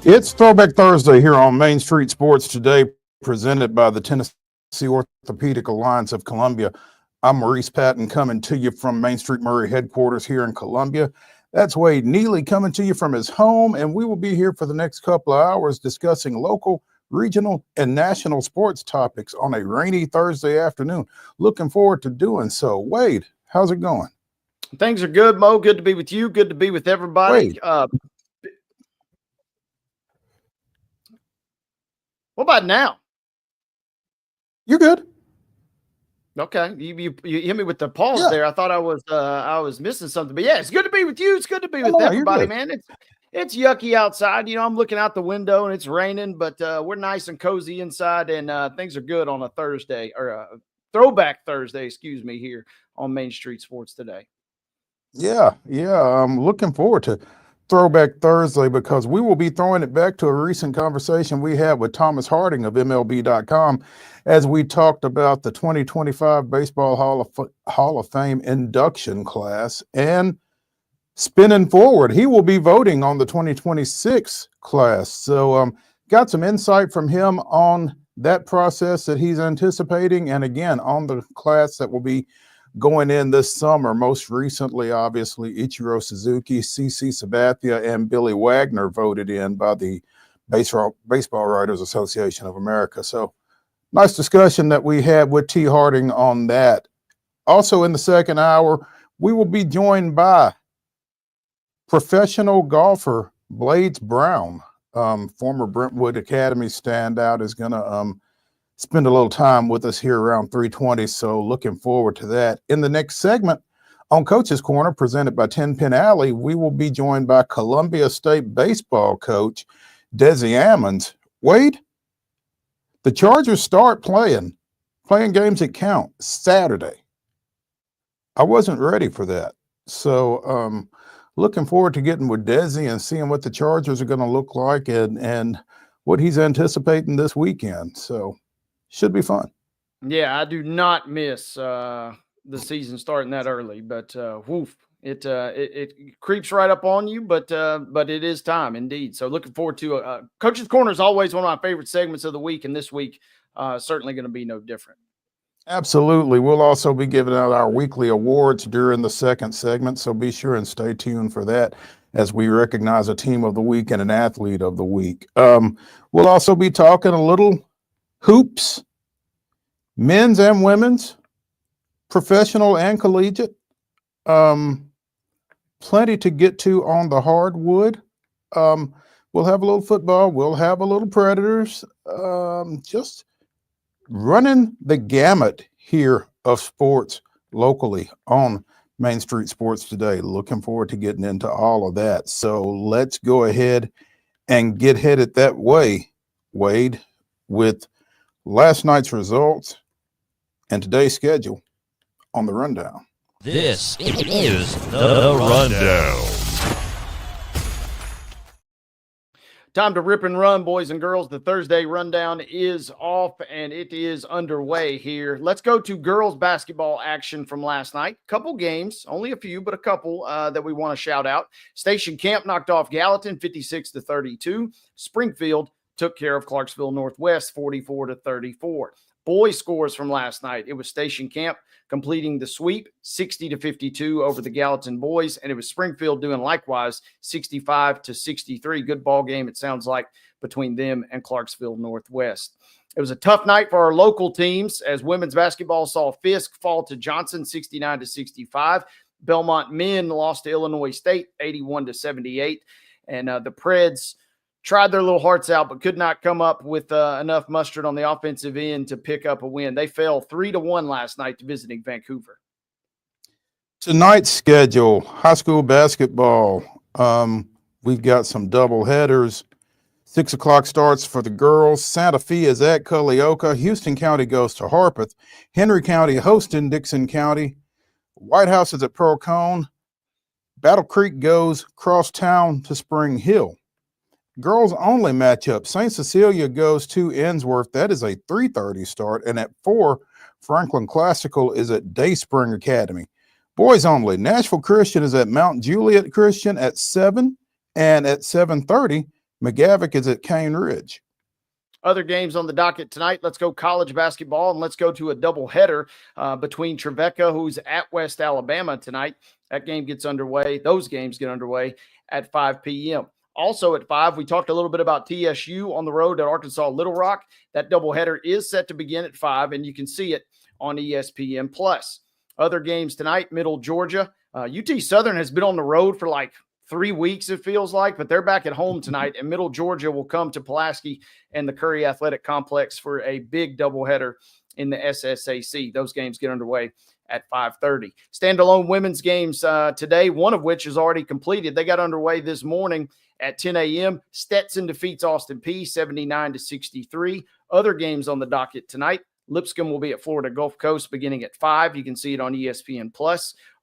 It's Throwback Thursday here on Main Street Sports Today, presented by the Tennessee Orthopedic Alliance of Columbia. I'm Maurice Patton coming to you from Main Street Murray headquarters here in Columbia. That's Wade Neely coming to you from his home, and we will be here for the next couple of hours discussing local, regional, and national sports topics on a rainy Thursday afternoon. Looking forward to doing so. Wade, how's it going? Things are good, Mo. Good to be with you. Good to be with everybody. What about now? You're good. Okay, you hit me with the pause there. I thought I was missing something, but yeah, it's good to be with you. It's good to be with everybody, man. It's yucky outside. You know, I'm looking out the window and it's raining, but we're nice and cozy inside, and things are good on a Thursday or a Throwback Thursday, excuse me, here on Main Street Sports Today. Yeah. I'm looking forward to Throwback Thursday because we will be throwing it back to a recent conversation we had with Thomas Harding of MLB.com as we talked about the 2025 Baseball Hall of Fame induction class. And spinning forward, he will be voting on the 2026 class. So got some insight from him on that process that he's anticipating, and again, on the class that will be going in this summer. Most recently, obviously, Ichiro Suzuki, CC Sabathia, and Billy Wagner voted in by the Baseball Writers Association of America. So nice discussion that we had with T. Harding on that. Also in the second hour, we will be joined by professional golfer Blades Brown, former Brentwood Academy standout, is going to spend a little time with us here around 3:20, so looking forward to that. In the next segment on Coach's Corner, presented by 10 Pin Alley, we will be joined by Columbia State baseball coach DESI AMMONS. Wade, the Chargers start playing games that count Saturday. I wasn't ready for that, so looking forward to getting with DESI and seeing what the Chargers are going to look like and what he's anticipating this weekend. So should be fun. Yeah, I do not miss the season starting that early, but it creeps right up on you, but it is time indeed. So looking forward to Coach's Corner is always one of my favorite segments of the week, and this week certainly going to be no different. Absolutely. We'll also be giving out our weekly awards during the second segment, so be sure and stay tuned for that as we recognize a team of the week and an athlete of the week. We'll also be talking a little hoops, men's and women's, professional and collegiate. Plenty to get to on the hardwood. We'll have a little football. We'll have a little Predators. Just running the gamut here of sports locally on Main Street Sports Today. Looking forward to getting into all of that. So let's go ahead and get headed that way, Wade, with last night's results and today's schedule on the rundown. This is the rundown. Time to rip and run, boys and girls. The Thursday rundown is off and it is underway here. Let's go to girls basketball action from last night. Couple games, only a few, but a couple that we want to shout out. Station Camp knocked off Gallatin 56-32. Springfield took care of Clarksville Northwest 44-34. Boys scores from last night. It was Station Camp completing the sweep 60-52 over the Gallatin boys, and it was Springfield doing likewise 65-63. Good ball game, it sounds like, between them and Clarksville Northwest. It was a tough night for our local teams as women's basketball saw Fisk fall to Johnson 69-65. Belmont men lost to Illinois State 81-78, and the Preds tried their little hearts out, but could not come up with enough mustard on the offensive end to pick up a win. They fell 3-1 last night to visiting Vancouver. Tonight's schedule, high school basketball. We've got some double headers. 6 o'clock starts for the girls. Santa Fe is at Culleoka. Houston County goes to Harpeth. Henry County hosting Dixon County. White House is at Pearl Cone. Battle Creek goes cross town to Spring Hill. Girls only matchup. St. Cecilia goes to Ensworth. That is a 3:30 start. And at 4, Franklin Classical is at Dayspring Academy. Boys only. Nashville Christian is at Mount Juliet Christian at 7. And at 7:30, McGavick is at Cane Ridge. Other games on the docket tonight. Let's go college basketball, and let's go to a doubleheader between Trevecca, who's at West Alabama tonight. That game gets underway. Those games get underway at 5 p.m. Also at 5, we talked a little bit about TSU on the road at Arkansas Little Rock. That doubleheader is set to begin at 5, and you can see it on ESPN+. Other games tonight, Middle Georgia. UT Southern has been on the road for like 3 weeks, it feels like, but they're back at home tonight, and Middle Georgia will come to Pulaski and the Curry Athletic Complex for a big doubleheader in the SSAC. Those games get underway at 5:30. Standalone women's games today, one of which is already completed. They got underway this morning at 10 a.m. Stetson defeats Austin Peay 79-63. Other games on the docket tonight. Lipscomb will be at Florida Gulf Coast beginning at 5. You can see it on ESPN+.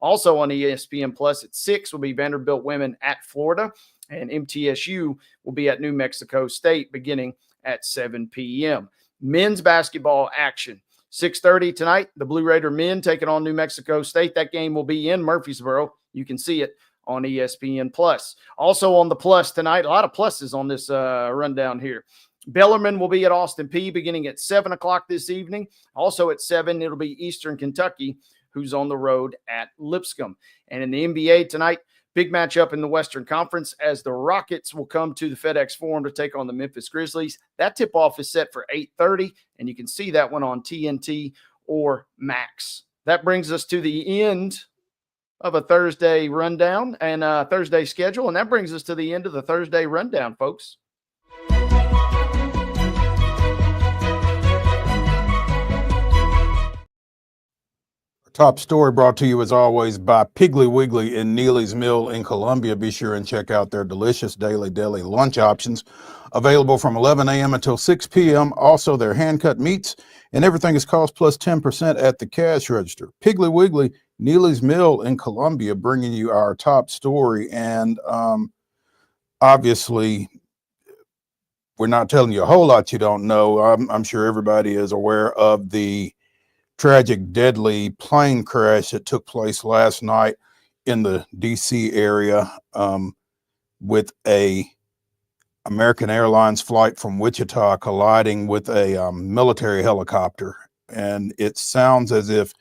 Also on ESPN+ at 6 will be Vanderbilt women at Florida, and MTSU will be at New Mexico State beginning at 7 p.m. Men's basketball action. 6:30 tonight, the Blue Raider men taking on New Mexico State. That game will be in Murfreesboro. You can see it on ESPN+. Also on the plus tonight, a lot of pluses on this rundown here. Bellarmine will be at Austin Peay beginning at 7 o'clock this evening. Also at 7, it'll be Eastern Kentucky, who's on the road at Lipscomb. And in the NBA tonight, big matchup in the Western Conference as the Rockets will come to the FedEx Forum to take on the Memphis Grizzlies. That tip-off is set for 8:30, and you can see that one on TNT or Max. That brings us to the end of a Thursday rundown and Thursday schedule, and that brings us to the end of the Thursday rundown, folks. Top story brought to you as always by Piggly Wiggly in Neely's Mill in Columbia. Be sure and check out their delicious daily deli lunch options available from 11 a.m. until 6 p.m. Also, their hand-cut meats and everything is cost plus 10% at the cash register. Piggly Wiggly, Neely's Mill in Columbia, bringing you our top story. And obviously, we're not telling you a whole lot you don't know. I'm sure everybody is aware of the tragic, deadly plane crash that took place last night in the DC area with a American Airlines flight from Wichita colliding with a military helicopter. And it sounds as if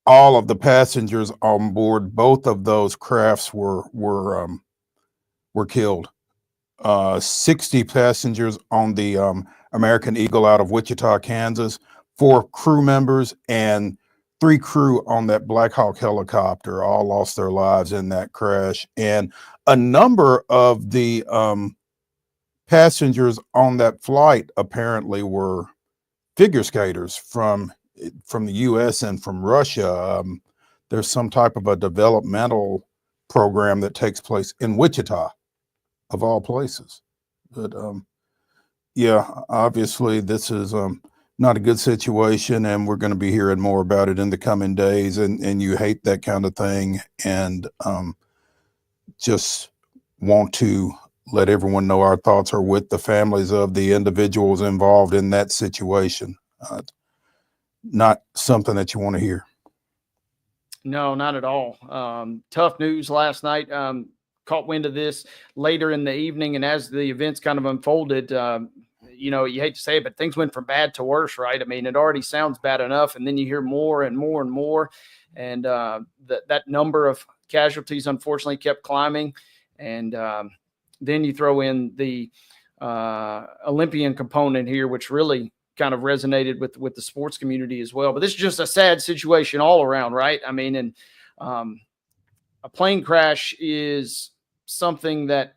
all of the passengers on board both of those crafts were killed. 60 passengers on the American Eagle out of Wichita, Kansas. 4 crew members and 3 crew on that Black Hawk helicopter all lost their lives in that crash. And a number of the passengers on that flight apparently were figure skaters from the U.S. and from Russia. There's some type of a developmental program that takes place in Wichita, of all places. But yeah, obviously this is not a good situation, and we're going to be hearing more about it in the coming days. And you hate that kind of thing, and just want to let everyone know our thoughts are with the families of the individuals involved in that situation. Not something that you want to hear. No, not at all. Tough news last night. Caught wind of this later in the evening, and as the events kind of unfolded, you know, you hate to say it, but things went from bad to worse, right? I mean, it already sounds bad enough, and then you hear more and more and more, and that number of casualties unfortunately kept climbing, and then you throw in the Olympian component here, which really kind of resonated with the sports community as well. But this is just a sad situation all around, right? I mean, and a plane crash is something that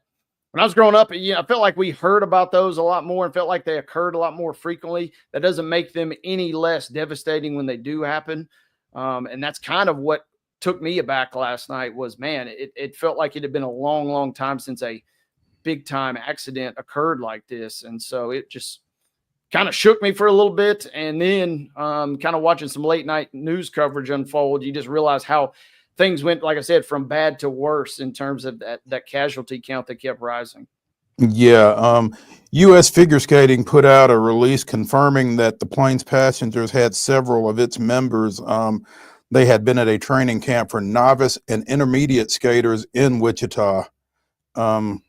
when I was growing up, you know, I felt like we heard about those a lot more and felt like they occurred a lot more frequently. That doesn't make them any less devastating when they do happen. And that's kind of what took me aback last night was, man, it felt like it had been a long, long time since a big time accident occurred like this. And so it just kind of shook me for a little bit. And then kind of watching some late night news coverage unfold, you just realize how things went, like I said, from bad to worse in terms of that casualty count that kept rising. Yeah. U.S. Figure Skating put out a release confirming that the plane's passengers had several of its members. They had been at a training camp for novice and intermediate skaters in Wichita. The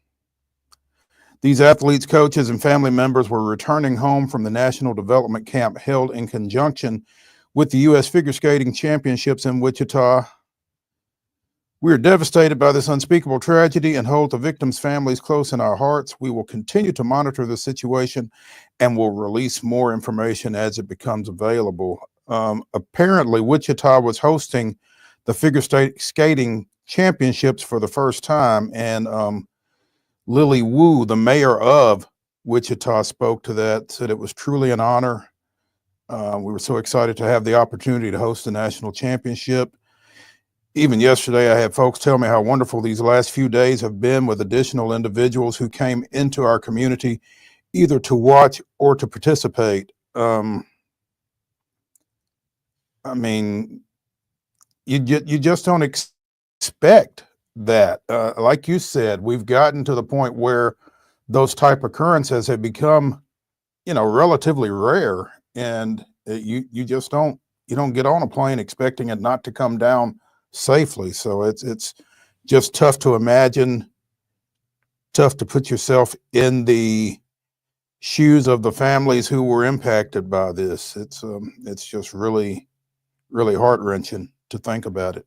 These athletes, coaches, and family members were returning home from the National Development Camp held in conjunction with the U.S. Figure Skating Championships in Wichita. We are devastated by this unspeakable tragedy and hold the victims' families close in our hearts. We will continue to monitor the situation and will release more information as it becomes available. Apparently, Wichita was hosting the figure skating championships for the first time, and Lily Wu, the mayor of Wichita, spoke to that, said it was truly an honor. We were so excited to have the opportunity to host the national championship. Even yesterday, I had folks tell me how wonderful these last few days have been with additional individuals who came into our community either to watch or to participate. I mean, you just don't expect that. Like you said, we've gotten to the point where those type occurrences have become, relatively rare, and you don't get on a plane expecting it not to come down safely. So it's just tough to imagine, tough to put yourself in the shoes of the families who were impacted by this. It's just really, really heart-wrenching to think about it.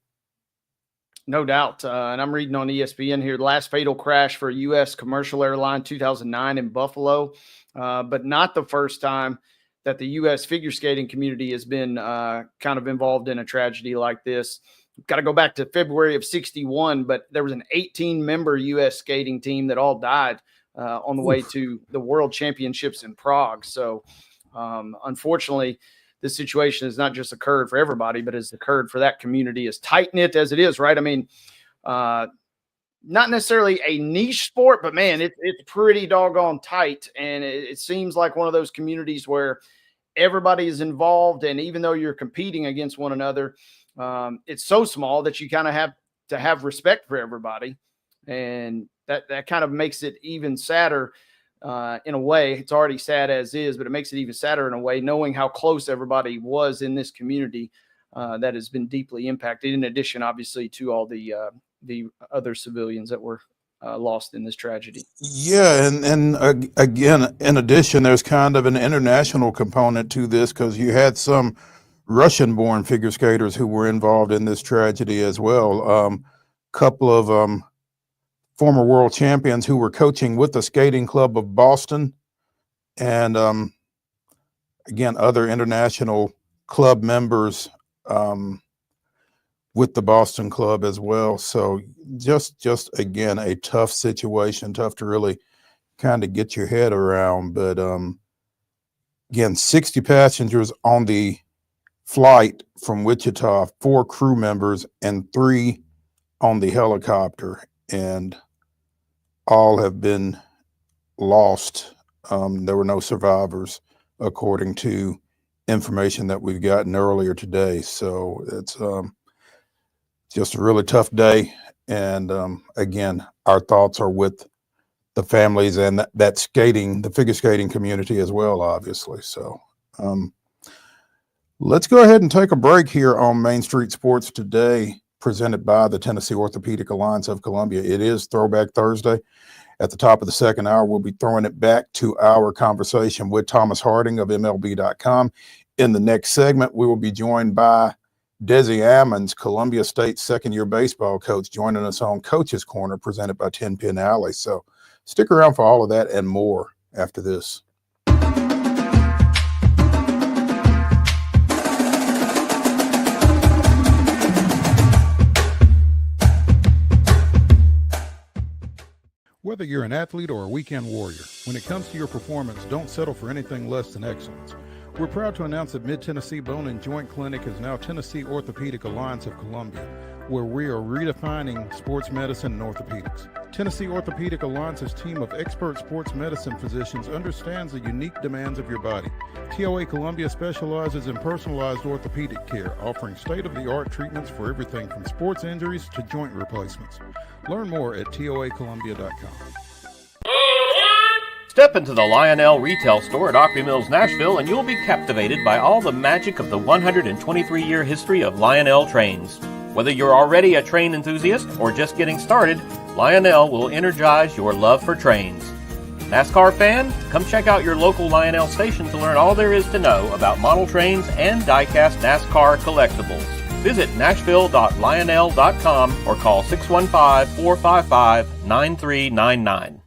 No doubt. And I'm reading on ESPN here, the last fatal crash for a U.S. commercial airline, 2009 in Buffalo, but not the first time that the U.S. figure skating community has been kind of involved in a tragedy like this. Got to go back to February of 61, but there was an 18-member U.S. skating team that all died on the way to the World Championships in Prague. So, unfortunately, this situation has not just occurred for everybody, but has occurred for that community, as tight-knit as it is, right? I mean, not necessarily a niche sport, but, man, it's pretty doggone tight, and it seems like one of those communities where everybody is involved, and even though you're competing against one another, it's so small that you kind of have to have respect for everybody, and that kind of makes it even sadder in a way. It's already sad as is, but it makes it even sadder in a way, knowing how close everybody was in this community that has been deeply impacted, in addition, obviously, to all the other civilians that were lost in this tragedy. Yeah, and again, in addition, there's kind of an international component to this, because you had some Russian-born figure skaters who were involved in this tragedy as well. Couple of former world champions who were coaching with the Skating Club of Boston, and again, other international club members with the Boston Club as well. So just again, a tough situation, tough to really kind of get your head around. But again, 60 passengers on the flight from Wichita, 4 crew members and 3 on the helicopter, and all have been lost. There were no survivors, according to information that we've gotten earlier today. So it's just a really tough day. And again, our thoughts are with the families and the figure skating community as well, obviously. So let's go ahead and take a break here on Main Street Sports Today, presented by the Tennessee Orthopedic Alliance of Columbia. It is Throwback Thursday. At the top of the second hour, we'll be throwing it back to our conversation with Thomas Harding of MLB.com. In the next segment, we will be joined by DESI AMMONS, Columbia State second-year baseball coach, joining us on Coach's Corner, presented by 10 Pin Alley. So stick around for all of that and more after this. Whether you're an athlete or a weekend warrior, when it comes to your performance, don't settle for anything less than excellence. We're proud to announce that Mid-Tennessee Bone and Joint Clinic is now Tennessee Orthopedic Alliance of Columbia, where we are redefining sports medicine and orthopedics. Tennessee Orthopedic Alliance's team of expert sports medicine physicians understands the unique demands of your body. TOA Columbia specializes in personalized orthopedic care, offering state-of-the-art treatments for everything from sports injuries to joint replacements. Learn more at toacolumbia.com. Step into the Lionel retail store at Opry Mills, Nashville, and you'll be captivated by all the magic of the 123-year history of Lionel trains. Whether you're already a train enthusiast or just getting started, Lionel will energize your love for trains. NASCAR fan? Come check out your local Lionel station to learn all there is to know about model trains and die-cast NASCAR collectibles. Visit nashville.lionel.com or call 615-455-9399.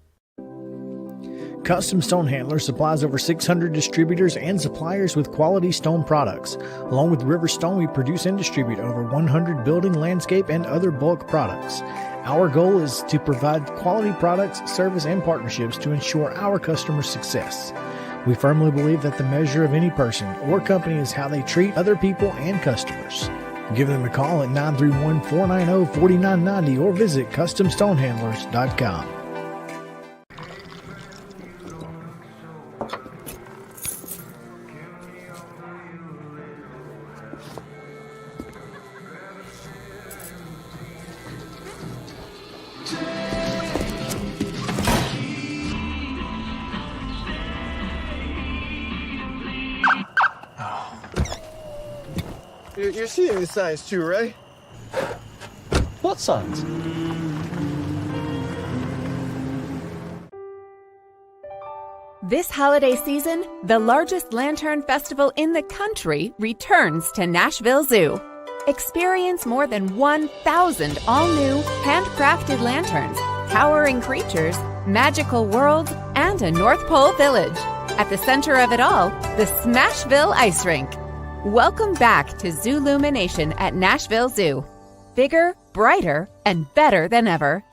Custom Stone Handler supplies over 600 distributors and suppliers with quality stone products. Along with River Stone, we produce and distribute over 100 building, landscape, and other bulk products. Our goal is to provide quality products, service, and partnerships to ensure our customers' success. We firmly believe that the measure of any person or company is how they treat other people and customers. Give them a call at 931-490-4990 or visit CustomStonehandlers.com. You're seeing the signs too, right? What signs? This holiday season, the largest lantern festival in the country returns to Nashville Zoo. Experience more than 1,000 all-new, handcrafted lanterns, towering creatures, magical worlds, and a North Pole village. At the center of it all, the Smashville Ice Rink. Welcome back to Zoolumination at Nashville Zoo. Bigger, brighter, and better than ever.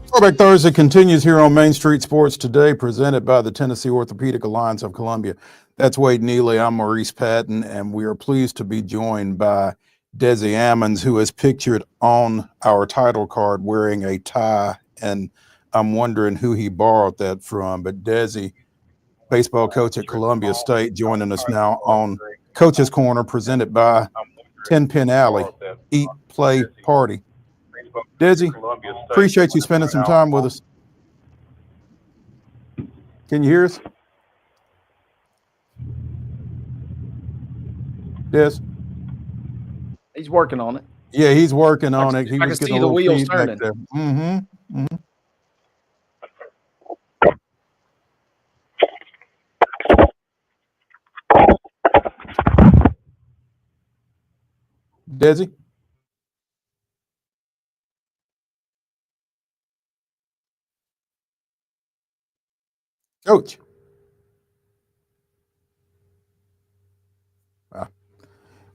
Throwback Thursday continues here on Main Street Sports Today, presented by the Tennessee Orthopedic Alliance of Columbia. That's Wade Neely. I'm Maurice Patton, and we are pleased to be joined by DESI AMMONS, who is pictured on our title card wearing a tie, and I'm wondering who he borrowed that from. But DESI, baseball coach at Columbia State, joining us now on Coach's Corner, presented by 10 Pin Alley, Eat, Play, Party. DESI, appreciate you spending some time with us. Can you hear us? Des? He's working on it. Yeah, he's working on it. I can see the wheels turning. There. Mm-hmm. Mm-hmm. DESI? Coach.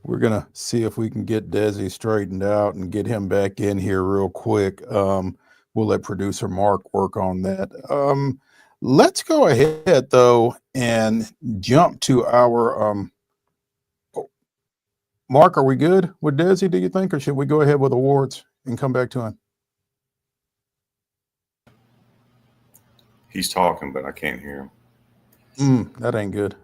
We're going to see if we can get DESI straightened out and get him back in here real quick. We'll let producer Mark work on that. Let's go ahead, though, and jump to our Mark, are we good with DESI, do you think, or should we go ahead with awards and come back to him? He's talking, but I can't hear him. That ain't good.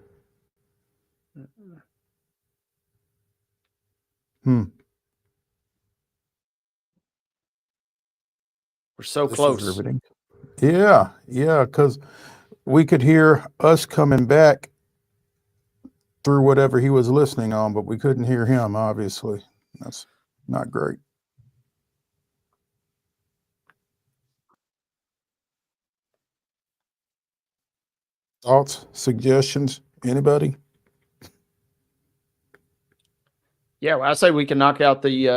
We're so close. Yeah, because we could hear us coming back through whatever he was listening on, but we couldn't hear him, obviously. That's not great. Thoughts, suggestions, anybody? Yeah, well, I say we can knock out the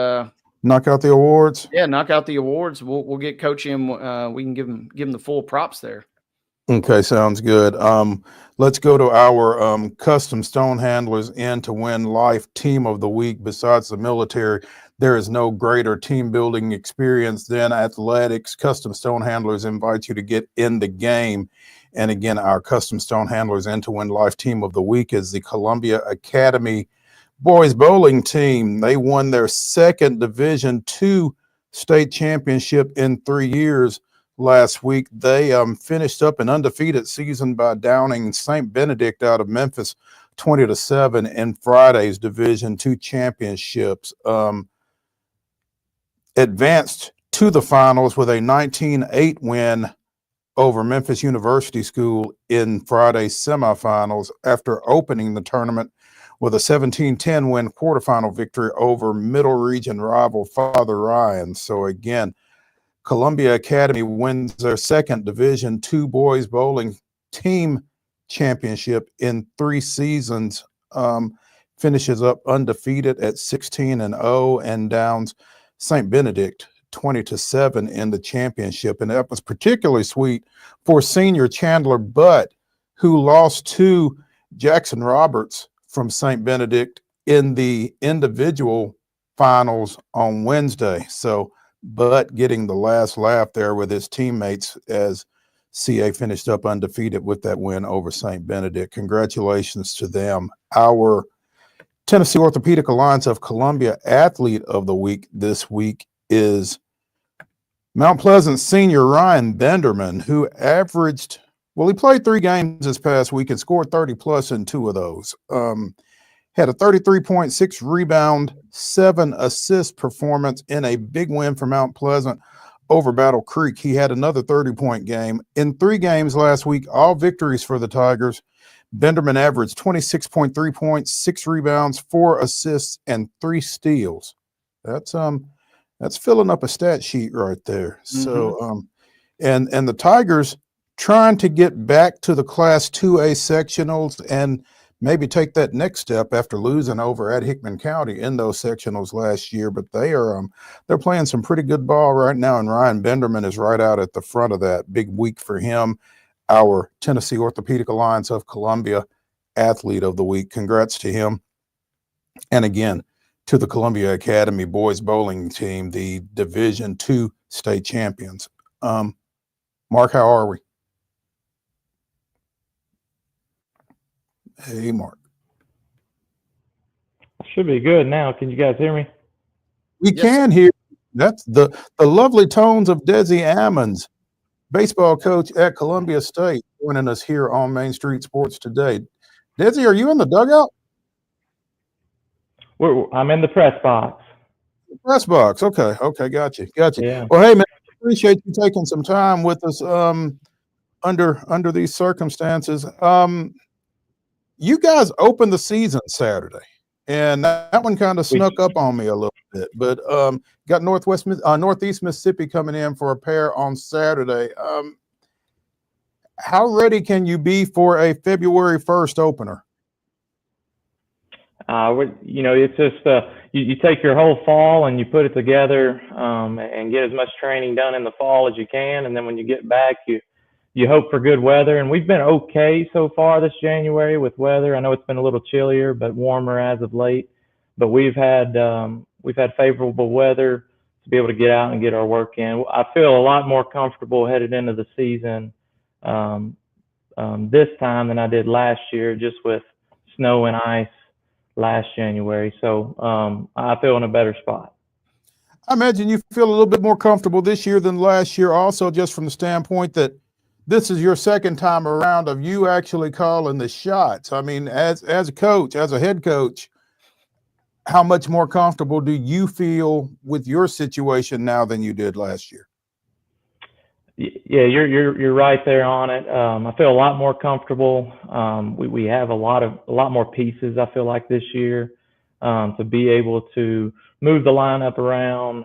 awards. Yeah, knock out the awards. We'll get Coach in. We can give him the full props there. Okay, sounds good. Let's go to our custom stone handlers in to win life team of the week. Besides the military, there is no greater team building experience than athletics. Custom stone handlers invite you to get in the game. And again, our custom stone handlers in to win life team of the week is the Columbia Academy boys bowling team. They won their second Division II state championship in 3 years last week. They finished up an undefeated season by downing St. Benedict out of Memphis 20-7 in Friday's Division II championships. Advanced to the finals with a 19-8 win over Memphis University School in Friday's semifinals after opening the tournament with a 17-10 win quarterfinal victory over middle region rival Father Ryan. So again, Columbia Academy wins their second Division II boys bowling team championship in 3 seasons, finishes up undefeated at 16-0 and downs St. Benedict 20-7 in the championship. And that was particularly sweet for senior Chandler Butt, who lost to Jackson Roberts from St. Benedict in the individual finals on Wednesday. So Butt getting the last laugh there with his teammates as CA finished up undefeated with that win over St. Benedict. Congratulations to them. Our Tennessee Orthopedic Alliance of Columbia Athlete of the Week this week is Mount Pleasant senior Ryan Benderman, who averaged, well, he played 3 games this past week and scored 30 plus in 2 of those. Had a 33.6 rebound, 7 assist performance in a big win for Mount Pleasant over Battle Creek. He had another 30-point game. In 3 games last week, all victories for the Tigers. Benderman averaged 26.3 points, 6 rebounds, 4 assists, and 3 steals. That's filling up a stat sheet right there. Mm-hmm. So and the Tigers trying to get back to the Class 2A sectionals and maybe take that next step after losing over at Hickman County in those sectionals last year. But they're playing some pretty good ball right now, and Ryan Benderman is right out at the front of that. Big week for him. Our Tennessee Orthopedic Alliance of Columbia Athlete of the Week. Congrats to him. And again, to the Columbia Academy boys bowling team, the Division II state champions. Mark, how are we? Hey, Mark. Should be good now. Can you guys hear me? We can hear. That's the lovely tones of DESI AMMONS, baseball coach at Columbia State, joining us here on Main Street Sports today. DESI, are you in the dugout? I'm in the press box. Press box. Okay. Gotcha. Yeah. Well, hey, man, appreciate you taking some time with us under these circumstances. You guys opened the season Saturday, and that one kind of snuck up on me a little bit. But got Northeast Mississippi coming in for a pair on Saturday. How ready can you be for a February 1st opener? It's just you take your whole fall and you put it together and get as much training done in the fall as you can, and then when you get back, you hope for good weather. And we've been okay so far this January with weather. I know it's been a little chillier, but warmer as of late. But we've had favorable weather to be able to get out and get our work in. I feel a lot more comfortable headed into the season this time than I did last year, just with snow and ice last January. So I feel in a better spot. I imagine you feel a little bit more comfortable this year than last year, also just from the standpoint that this is your second time around of you actually calling the shots. I mean, as a coach, as a head coach, how much more comfortable do you feel with your situation now than you did last year? Yeah, you're right there on it. I feel a lot more comfortable. We have a lot more pieces, I feel like, this year to be able to move the lineup around,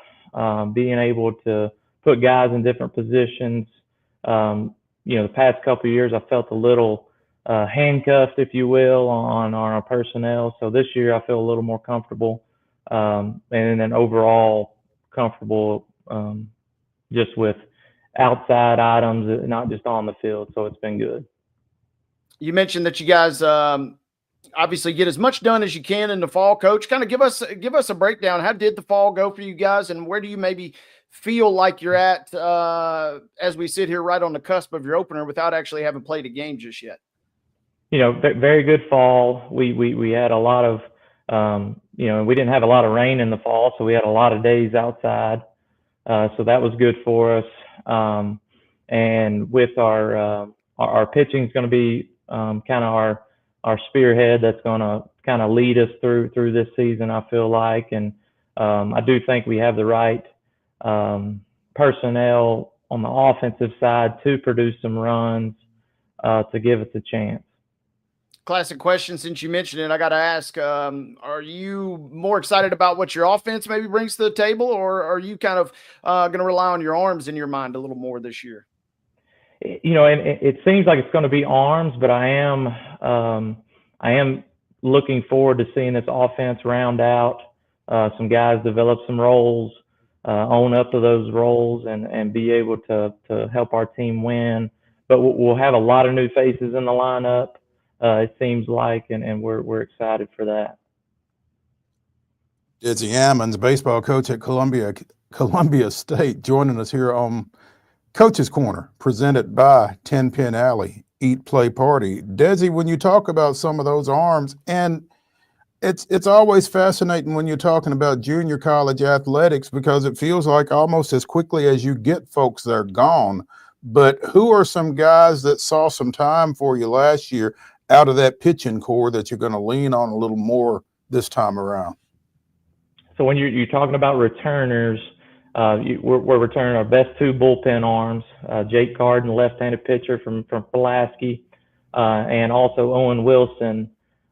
being able to put guys in different positions. The past couple of years, I felt a little handcuffed, if you will, on our personnel. So this year, I feel a little more comfortable, and then overall comfortable just with outside items, not just on the field. So it's been good. You mentioned that you guys obviously get as much done as you can in the fall. Coach, kind of give us a breakdown. How did the fall go for you guys, and where do you maybe feel like you're at as we sit here right on the cusp of your opener without actually having played a game just yet? Very good fall. We had a lot of we didn't have a lot of rain in the fall, so we had a lot of days outside. So that was good for us. And with our pitching is going to be kind of our spearhead that's going to kind of lead us through this season, I feel like. And I do think we have the right personnel on the offensive side to produce some runs to give us a chance. classic question, since you mentioned it, I got to ask, are you more excited about what your offense maybe brings to the table, or are you kind of going to rely on your arms in your mind a little more this year? And it seems like it's going to be arms, but I am looking forward to seeing this offense round out, some guys develop some roles, own up to those roles, and be able to help our team win. But we'll have a lot of new faces in the lineup, it seems like, and we're excited for that. DESI AMMONS, baseball coach at Columbia State, joining us here on Coach's Corner, presented by 10 Pin Alley, Eat, Play, Party. DESI, when you talk about some of those arms, and it's always fascinating when you're talking about junior college athletics, because it feels like almost as quickly as you get folks, they're gone. But who are some guys that saw some time for you last year out of that pitching core that you're going to lean on a little more this time around? So when you're talking about returners, we're returning our best two bullpen arms, Jake Carden, left-handed pitcher from Pulaski, and also Owen Wilson,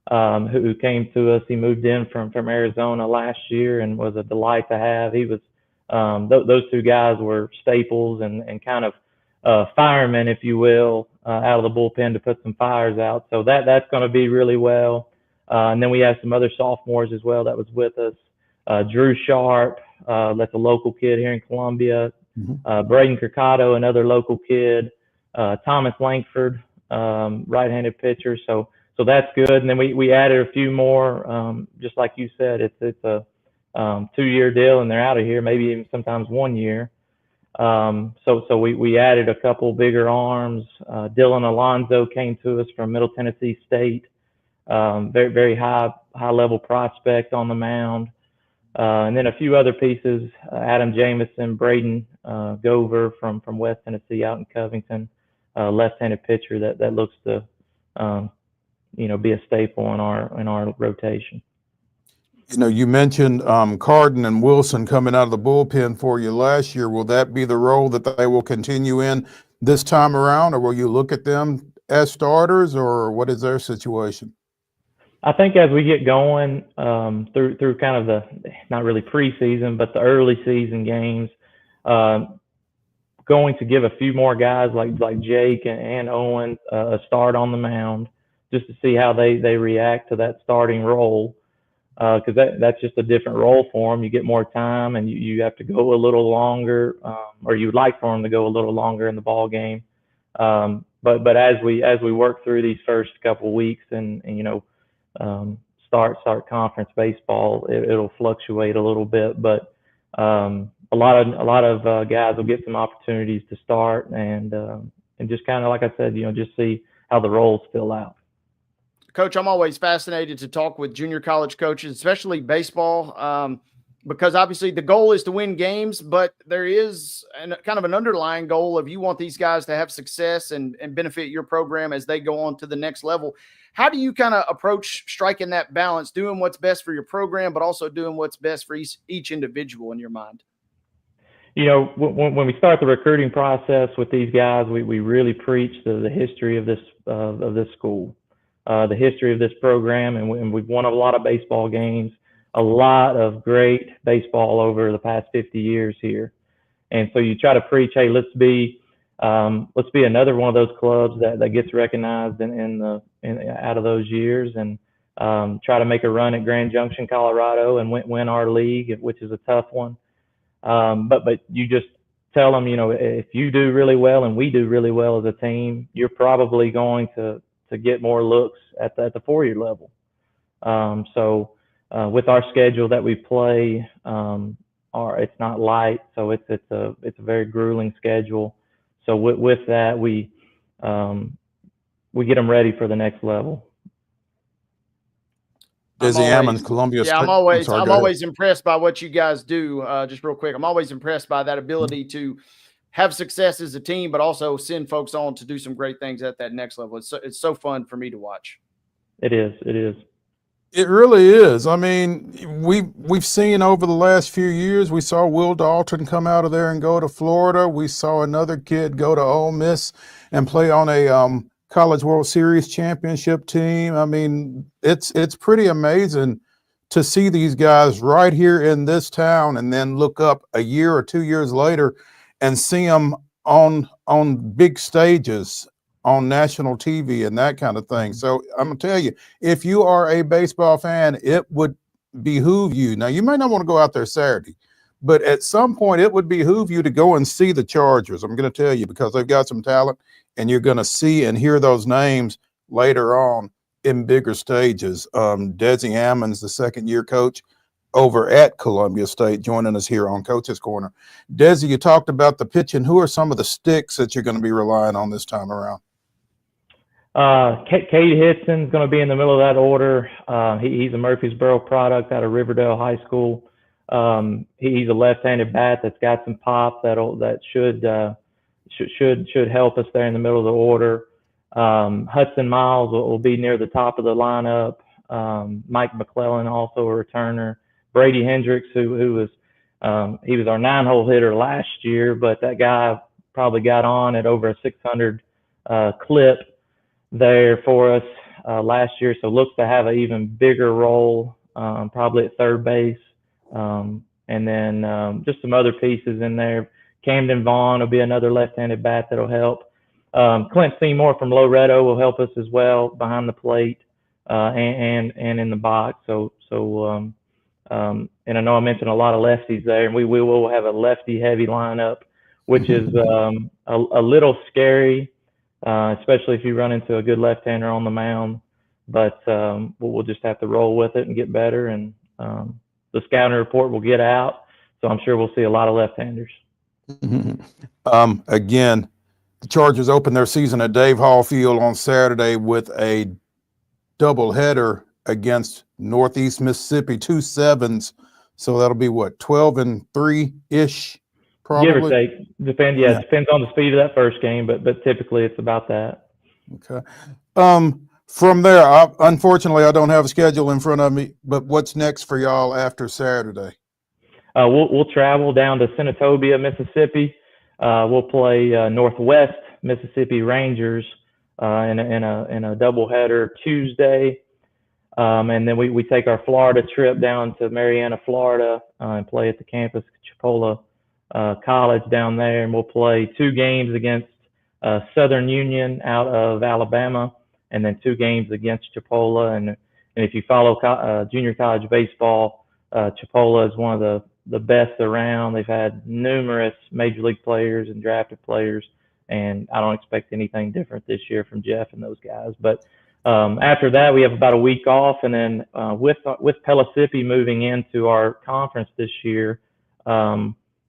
who came to us. He moved in from Arizona last year and was a delight to have. He was those two guys were staples and kind of firemen, if you will, out of the bullpen to put some fires out. So that's going to be really well. And then we have some other sophomores as well that was with us. Drew Sharp, that's a local kid here in Columbia. Braden Kirkado, another local kid. Thomas Langford, right-handed pitcher. So that's good. And then we added a few more. Just like you said, it's a 2-year deal, and they're out of here, maybe even sometimes 1 year. So we added a couple bigger arms. Dylan Alonzo came to us from Middle Tennessee State. Very, very high level prospect on the mound. And then a few other pieces, Adam Jamison, Braden Gover from West Tennessee out in Covington, left-handed pitcher that looks to be a staple in our rotation. You mentioned Carden and Wilson coming out of the bullpen for you last year. Will that be the role that they will continue in this time around, or will you look at them as starters, or what is their situation? I think as we get going through kind of the, not really preseason, but the early season games, going to give a few more guys like Jake and Owen a start on the mound, just to see how they react to that starting role, because that's just a different role for them. You get more time, and you have to go a little longer, or you'd like for them to go a little longer in the ball game. But as we work through these first couple of weeks and start conference baseball, it'll fluctuate a little bit, but a lot of guys will get some opportunities to start and just kind of, like I said, just see how the roles fill out. Coach, I'm always fascinated to talk with junior college coaches, especially baseball, because obviously the goal is to win games, but there is kind of an underlying goal of you want these guys to have success and benefit your program as they go on to the next level. How do you kind of approach striking that balance, doing what's best for your program, but also doing what's best for each individual in your mind? When we start the recruiting process with these guys, we really preach the history of this school, the history of this program, and we've won a lot of baseball games, a lot of great baseball over the past 50 years here. And so you try to preach, hey, let's be another one of those clubs that gets recognized out of those years, and try to make a run at Grand Junction, Colorado, and win our league, which is a tough one. But you just tell them, if you do really well and we do really well as a team, you're probably going to get more looks at the 4-year level. So with our schedule that we play, it's not light, so it's a very grueling schedule. So with that, we get them ready for the next level. DESI AMMONS, Columbia State. I'm always impressed by what you guys do. Just real quick, I'm always impressed by that ability to have success as a team, but also send folks on to do some great things at that next level. It's so fun for me to watch. It is. It really is. I mean, we've seen over the last few years, we saw Will Dalton come out of there and go to Florida. We saw another kid go to Ole Miss and play on a College World Series championship team. I mean, it's pretty amazing to see these guys right here in this town, and then look up a year or 2 years later and see them on big stages on national TV and that kind of thing. So I'm gonna tell you, if you are a baseball fan, it would behoove you. Now, you may not want to go out there Saturday, but at some point it would behoove you to go and see the Chargers. I'm going to tell you, because they've got some talent, and you're going to see and hear those names later on in bigger stages. DESI AMMONS, the second-year coach over at Columbia State, joining us here on Coach's Corner. DESI, you talked about the pitching. Who are some of the sticks that you're going to be relying on this time around? Cade Hitson's going to be in the middle of that order. He's a Murfreesboro product out of Riverdale High School. He's a left-handed bat that's got some pop that should help us there in the middle of the order. Hudson Miles will be near the top of the lineup. Mike McClellan, also a returner. Brady Hendricks, who was he was our 9-hole hitter last year, but that guy probably got on at over a 600 clip there for us last year, so looks to have an even bigger role, probably at third base. And then just some other pieces in there. Camden Vaughn will be another left-handed bat that'll help. Clint Seymour from Loretto will help us as well behind the plate and in the box. And I know I mentioned a lot of lefties there, and we will have a lefty-heavy lineup, which is a little scary, especially if you run into a good left-hander on the mound. But we'll just have to roll with it and get better. And the scouting report will get out, so I'm sure we'll see a lot of left-handers. Again, the Chargers open their season at Dave Hall Field on Saturday with a doubleheader against Northeast Mississippi, 2 sevens. So that'll be what, 12-3-ish, probably? Give or take. Depends on the speed of that first game, but typically it's about that. Okay. From there, unfortunately, I don't have a schedule in front of me, but what's next for y'all after Saturday? We'll travel down to Senatobia, Mississippi. We'll play Northwest Mississippi Rangers in a doubleheader Tuesday. And then we take our Florida trip down to Marianna, Florida, and play at the campus Chipola College down there. And we'll play 2 games against Southern Union out of Alabama, and then 2 games against Chipola. And if you follow junior college baseball, Chipola is one of the best around. They've had numerous major league players and drafted players, and I don't expect anything different this year from Jeff and those guys. But after that, we have about a week off, and then with Pellissippi moving into our conference this year,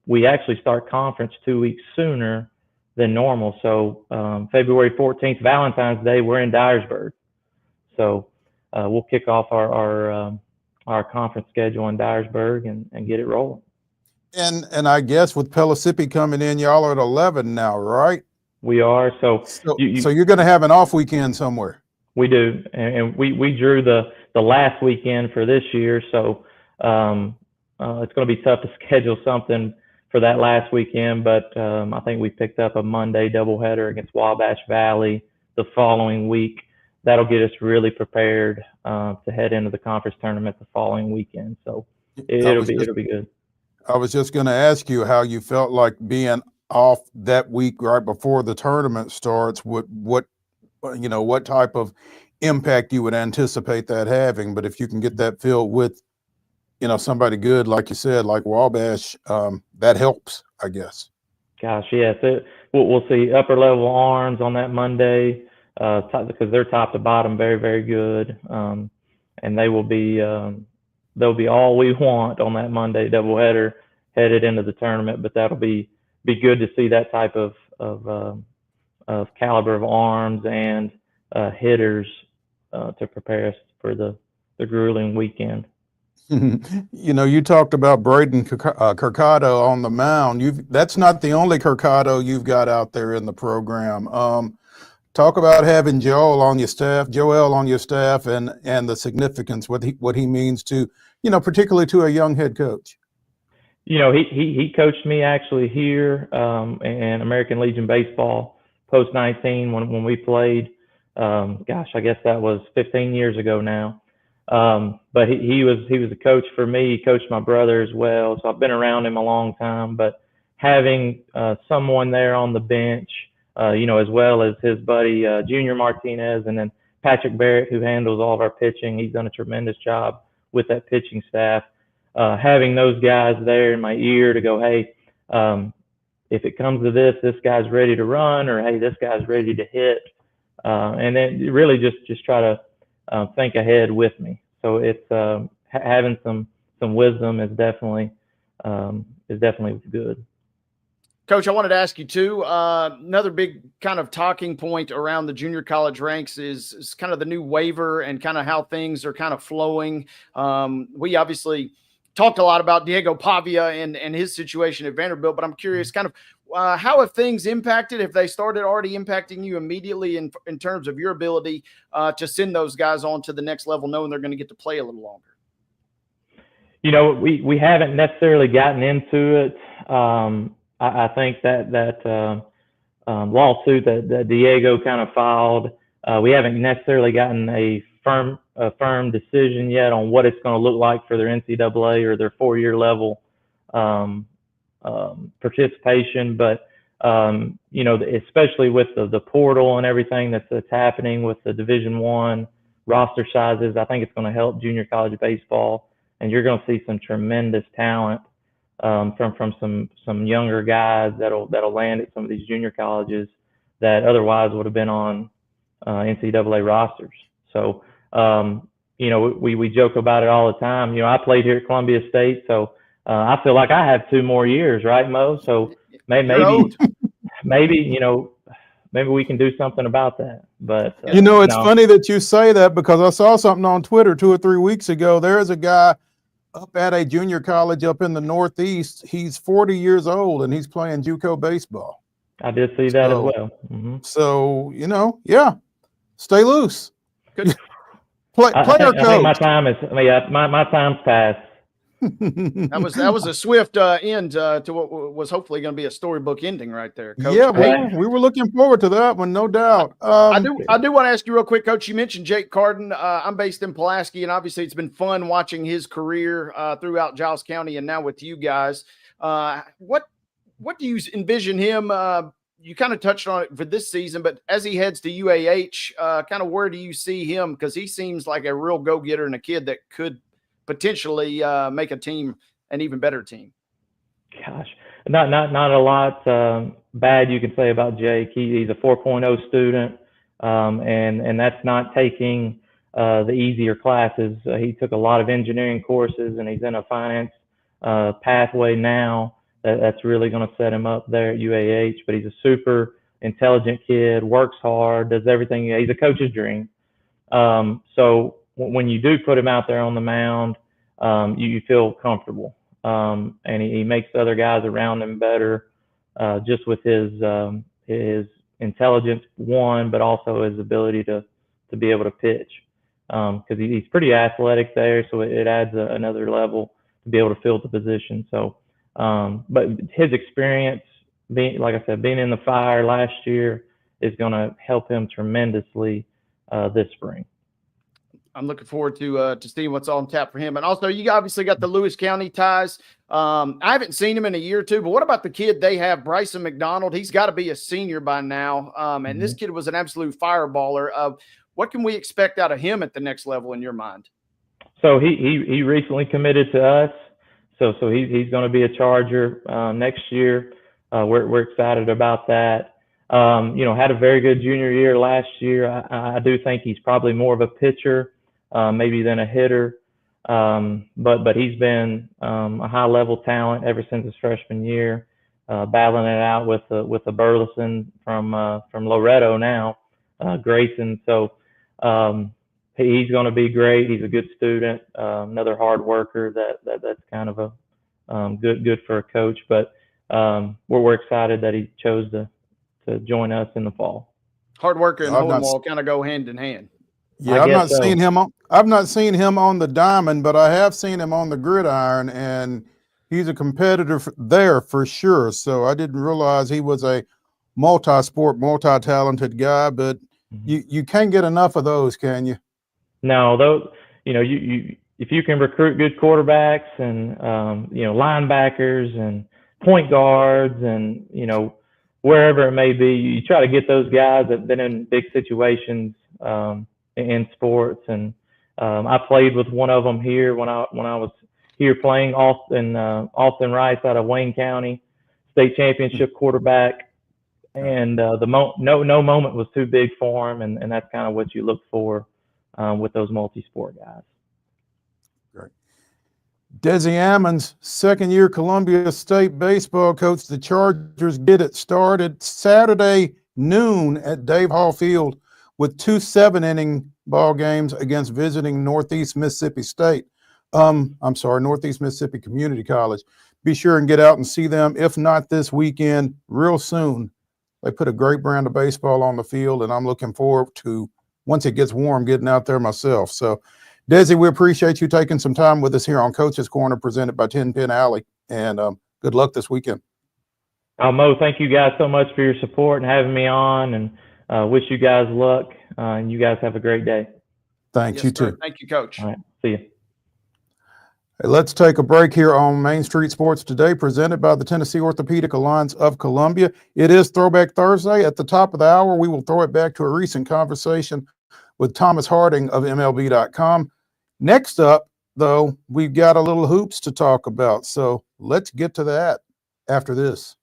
we actually start conference 2 weeks sooner than normal. So February 14th, Valentine's Day, we're in Dyersburg. So we'll kick off our conference schedule in Dyersburg and get it rolling. And I guess with Pellissippi coming in, y'all are at 11 now, right? We are. So you're going to have an off weekend somewhere. We do, and we drew the last weekend for this year, so it's going to be tough to schedule something for that last weekend. But I think we picked up a Monday doubleheader against Wabash Valley the following week. That'll get us really prepared to head into the conference tournament the following weekend. So it'll be good. I was just going to ask you how you felt like being off that week right before the tournament starts. What type of impact you would anticipate that having? But if you can get that filled with, somebody good, like you said, like Wabash, that helps, I guess. Gosh, yes. We'll see upper level arms on that Monday, because they're top to bottom very, very good. And they will be, they'll be all we want on that Monday doubleheader headed into the tournament. But that'll be good to see that type of caliber of arms and hitters to prepare us for the grueling weekend. You talked about Braden Curcado on the mound. That's not the only Curcado you've got out there in the program. Talk about having Joel on your staff, and the significance, what he means to, particularly to a young head coach. He coached me actually here in American Legion Baseball post-19 when we played Gosh, I guess that was 15 years ago now. But he was a coach for me. He coached my brother as well, so I've been around him a long time. But having someone there on the bench, as well as his buddy Junior Martinez, and then Patrick Barrett, who handles all of our pitching. He's done a tremendous job with that pitching staff. Having those guys there in my ear to go, hey, if it comes to this guy's ready to run, or hey, this guy's ready to hit, and then really just try to think ahead with me. So it's having some wisdom is definitely good. Coach, I wanted to ask you too. Another big kind of talking point around the junior college ranks is kind of the new waiver and kind of how things are kind of flowing. We obviously talked a lot about Diego Pavia and his situation at Vanderbilt, but I'm curious kind of how have things impacted, if they started already impacting you immediately in terms of your ability to send those guys on to the next level, knowing they're going to get to play a little longer? We haven't necessarily gotten into it. I think that lawsuit that Diego kind of filed, we haven't necessarily gotten a firm decision yet on what it's going to look like for their NCAA or their 4-year level participation. But especially with the portal and everything that's happening with the Division I roster sizes, I think it's going to help junior college baseball, and you're going to see some tremendous talent from some younger guys that'll land at some of these junior colleges that otherwise would have been on NCAA rosters. So we joke about it all the time. I played here at Columbia State, so I feel like I have 2 more years, right, Mo? So maybe we can do something about that. But it's funny that you say that, because I saw something on Twitter 2 or 3 weeks ago. There's a guy up at a junior college up in the Northeast. He's 40 years old and he's playing JUCO baseball. I did see that as well. Mm-hmm. So, stay loose. Good. Player coach. I think my time's passed. That was a swift end to what was hopefully going to be a storybook ending right there, Coach. Yeah, we were looking forward to that one, no doubt. I do want to ask you real quick, Coach. You mentioned Jake Carden. I'm based in Pulaski, and obviously it's been fun watching his career throughout Giles County and now with you guys. What do you envision him? You kind of touched on it for this season, but as he heads to UAH, kind of where do you see him? Because he seems like a real go-getter and a kid that could potentially make a team an even better team. Gosh, not a lot bad you can say about Jake. He's a 4.0 student, and that's not taking the easier classes. He took a lot of engineering courses, and he's in a finance pathway now that's really going to set him up there at UAH. But he's a super intelligent kid, works hard, does everything. He's a coach's dream. So when you do put him out there on the mound, you feel comfortable, and he makes other guys around him better, just with his intelligence, but also his ability to be able to pitch, because he's pretty athletic there, so it adds another level to be able to fill the position. So, but his experience, being in the fire last year, is going to help him tremendously this spring. I'm looking forward to seeing what's on tap for him. And also, you obviously got the Lewis County ties. I haven't seen him in a year or two, but what about the kid they have, Bryson McDonald? He's got to be a senior by now. And this kid was an absolute fireballer. What can we expect out of him at the next level in your mind? So he recently committed to us. So he's going to be a Charger next year. We're excited about that. Had a very good junior year last year. I do think he's probably more of a pitcher, maybe than a hitter. But he's been a high level talent ever since his freshman year, battling it out with the Burleson from Loretto now, Grayson. So he's going to be great. He's a good student, another hard worker that's kind of a good for a coach. But we're excited that he chose to join us in the fall. Hard worker and Hohenwald kind of go hand in hand. Yeah, I've not seen him on the diamond, but I have seen him on the gridiron, and he's a competitor there for sure. So I didn't realize he was a multi-sport, multi-talented guy, but You can't get enough of those, can you? No, those, you if you can recruit good quarterbacks and linebackers and point guards and wherever it may be, you try to get those guys that've been in big situations in sports. And I played with one of them here when I was here playing, Austin Rice out of Wayne County, state championship quarterback. And no moment was too big for him, and that's kind of what you look for with those multi-sport guys. Great. DESI AMMONS, second-year Columbia State baseball coach. The Chargers get it started Saturday noon at Dave Hall Field with 2 7-inning ball games against visiting Northeast Mississippi State. Northeast Mississippi Community College. Be sure and get out and see them, if not this weekend, real soon. They put a great brand of baseball on the field, and I'm looking forward to, once it gets warm, getting out there myself. So, DESI, we appreciate you taking some time with us here on Coach's Corner, presented by 10 Pin Alley, and good luck this weekend. Mo, thank you guys so much for your support and having me on, and wish you guys luck, and you guys have a great day. Thanks, you too. Thank you, Coach. All right, see you. Hey, let's take a break here on Main Street Sports Today, presented by the Tennessee Orthopedic Alliance of Columbia. It is Throwback Thursday. At the top of the hour, we will throw it back to a recent conversation with Thomas Harding of MLB.com. Next up, though, we've got a little hoops to talk about, so let's get to that after this.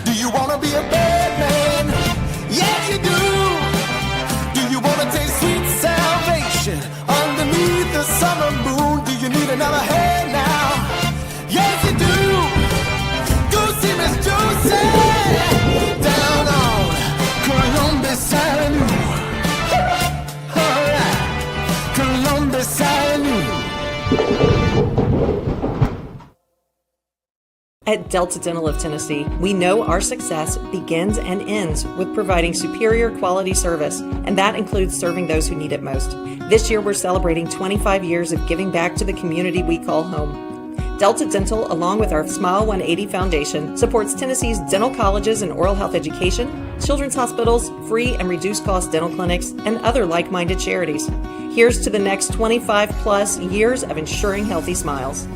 Do you want to be a bad man? Yes, you do. Do you want to taste sweet salvation underneath the summer moon? Do you need another hand now? Yes, you do. Go see Miss Josie down on Columbus Avenue. All right, Columbus Avenue. At Delta Dental of Tennessee, we know our success begins and ends with providing superior quality service, and that includes serving those who need it most. This year, we're celebrating 25 years of giving back to the community we call home. Delta Dental, along with our Smile 180 Foundation, supports Tennessee's dental colleges and oral health education, children's hospitals, free and reduced cost dental clinics, and other like-minded charities. Here's to the next 25 plus years of ensuring healthy smiles.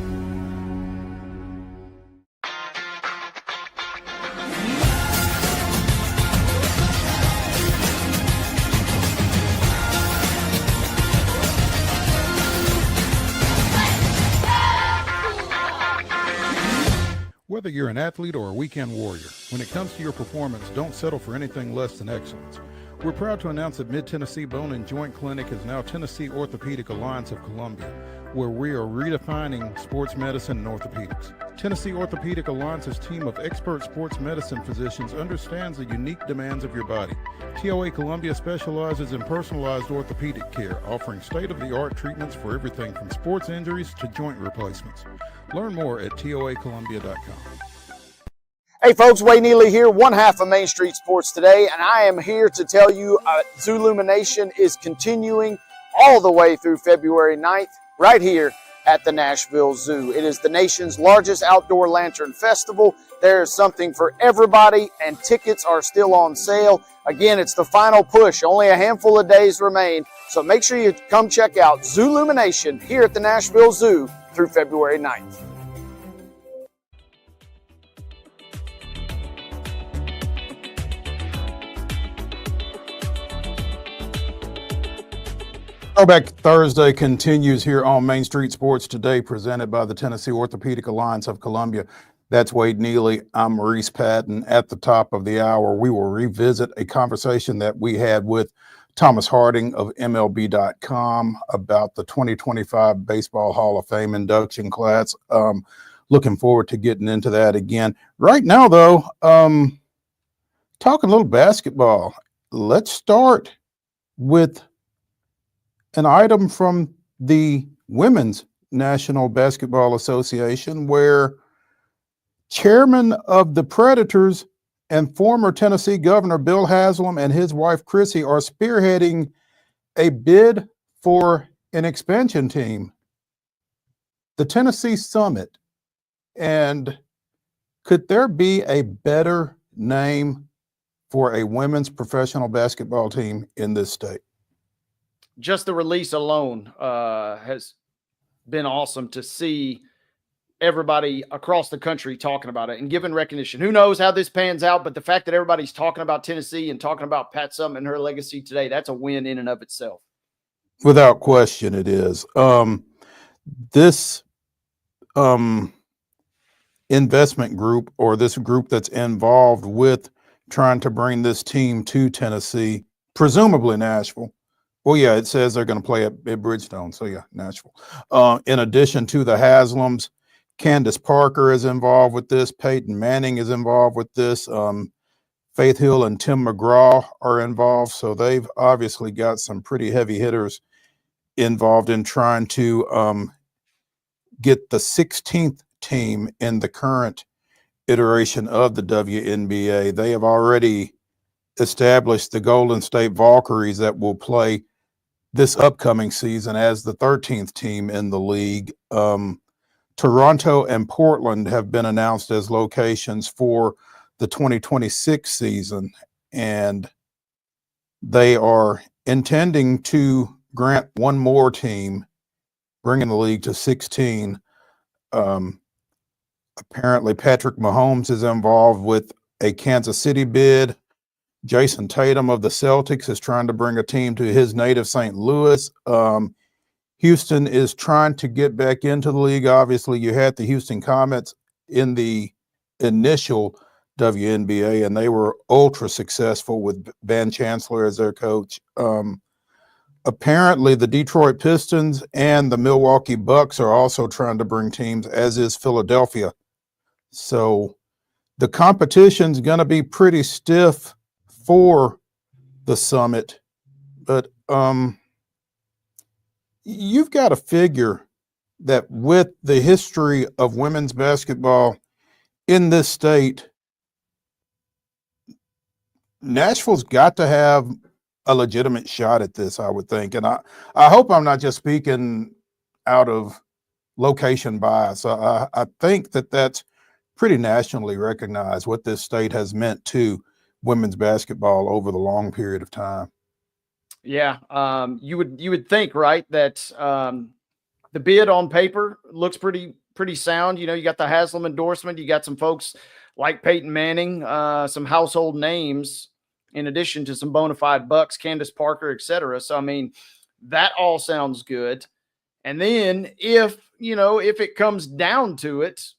Whether you're an athlete or a weekend warrior, when it comes to your performance, don't settle for anything less than excellence. We're proud to announce that Mid-Tennessee Bone and Joint Clinic is now Tennessee Orthopedic Alliance of Columbia, where we are redefining sports medicine and orthopedics. Tennessee Orthopedic Alliance's team of expert sports medicine physicians understands the unique demands of your body. TOA Columbia specializes in personalized orthopedic care, offering state-of-the-art treatments for everything from sports injuries to joint replacements. Learn more at toacolumbia.com. Hey folks, Wade Neely here, one half of Main Street Sports Today, and I am here to tell you Zoolumination is continuing all the way through February 9th, right here at the Nashville Zoo. It is the nation's largest outdoor lantern festival. There is something for everybody, and tickets are still on sale. Again, it's the final push. Only a handful of days remain, so make sure you come check out Zoolumination here at the Nashville Zoo through February 9th. Throwback Thursday continues here on Main Street Sports Today, presented by the Tennessee Orthopedic Alliance of Columbia. That's Wade Neely. I'm Maurice Patton. At the top of the hour, we will revisit a conversation that we had with Thomas Harding of MLB.com about the 2025 Baseball Hall of Fame induction class. Looking forward to getting into that again. Right now, though, talking a little basketball. Let's start with an item from the Women's National Basketball Association, where chairman of the Predators and former Tennessee Governor Bill Haslam and his wife Chrissy are spearheading a bid for an expansion team, the Tennessee Summit. And could there be a better name for a women's professional basketball team in this state? Just the release alone has been awesome to see everybody across the country talking about it and giving recognition. Who knows how this pans out, but the fact that everybody's talking about Tennessee and talking about Pat Summitt and her legacy today, that's a win in and of itself. Without question, it is. This investment group, or this group that's involved with trying to bring this team to Tennessee, presumably Nashville. Well, yeah, it says they're going to play at Bridgestone. So, yeah, Nashville. In addition to the Haslams, Candace Parker is involved with this. Peyton Manning is involved with this. Faith Hill and Tim McGraw are involved. So they've obviously got some pretty heavy hitters involved in trying to get the 16th team in the current iteration of the WNBA. They have already established the Golden State Valkyries that will play this upcoming season as the 13th team in the league. Toronto and Portland have been announced as locations for the 2026 season, and they are intending to grant one more team, bringing the league to 16. Apparently, Patrick Mahomes is involved with a Kansas City bid. Jason Tatum of the Celtics is trying to bring a team to his native St. Louis. Houston is trying to get back into the league. Obviously, you had the Houston Comets in the initial WNBA, and they were ultra successful with Van Chancellor as their coach. Apparently, the Detroit Pistons and the Milwaukee Bucks are also trying to bring teams, as is Philadelphia. So the competition's going to be pretty stiff for the Summit, but you've got to figure that with the history of women's basketball in this state, Nashville's got to have a legitimate shot at this, I would think. And I hope I'm not just speaking out of location bias. I think that that's pretty nationally recognized what this state has meant to women's basketball over the long period of time. Yeah, you would think, right, that the bid on paper looks pretty sound. You know, you got the Haslam endorsement, you got some folks like Peyton Manning, some household names, in addition to some bona fide Bucks, Candace Parker, etc. So, I mean, that all sounds good. And then if it comes down to it,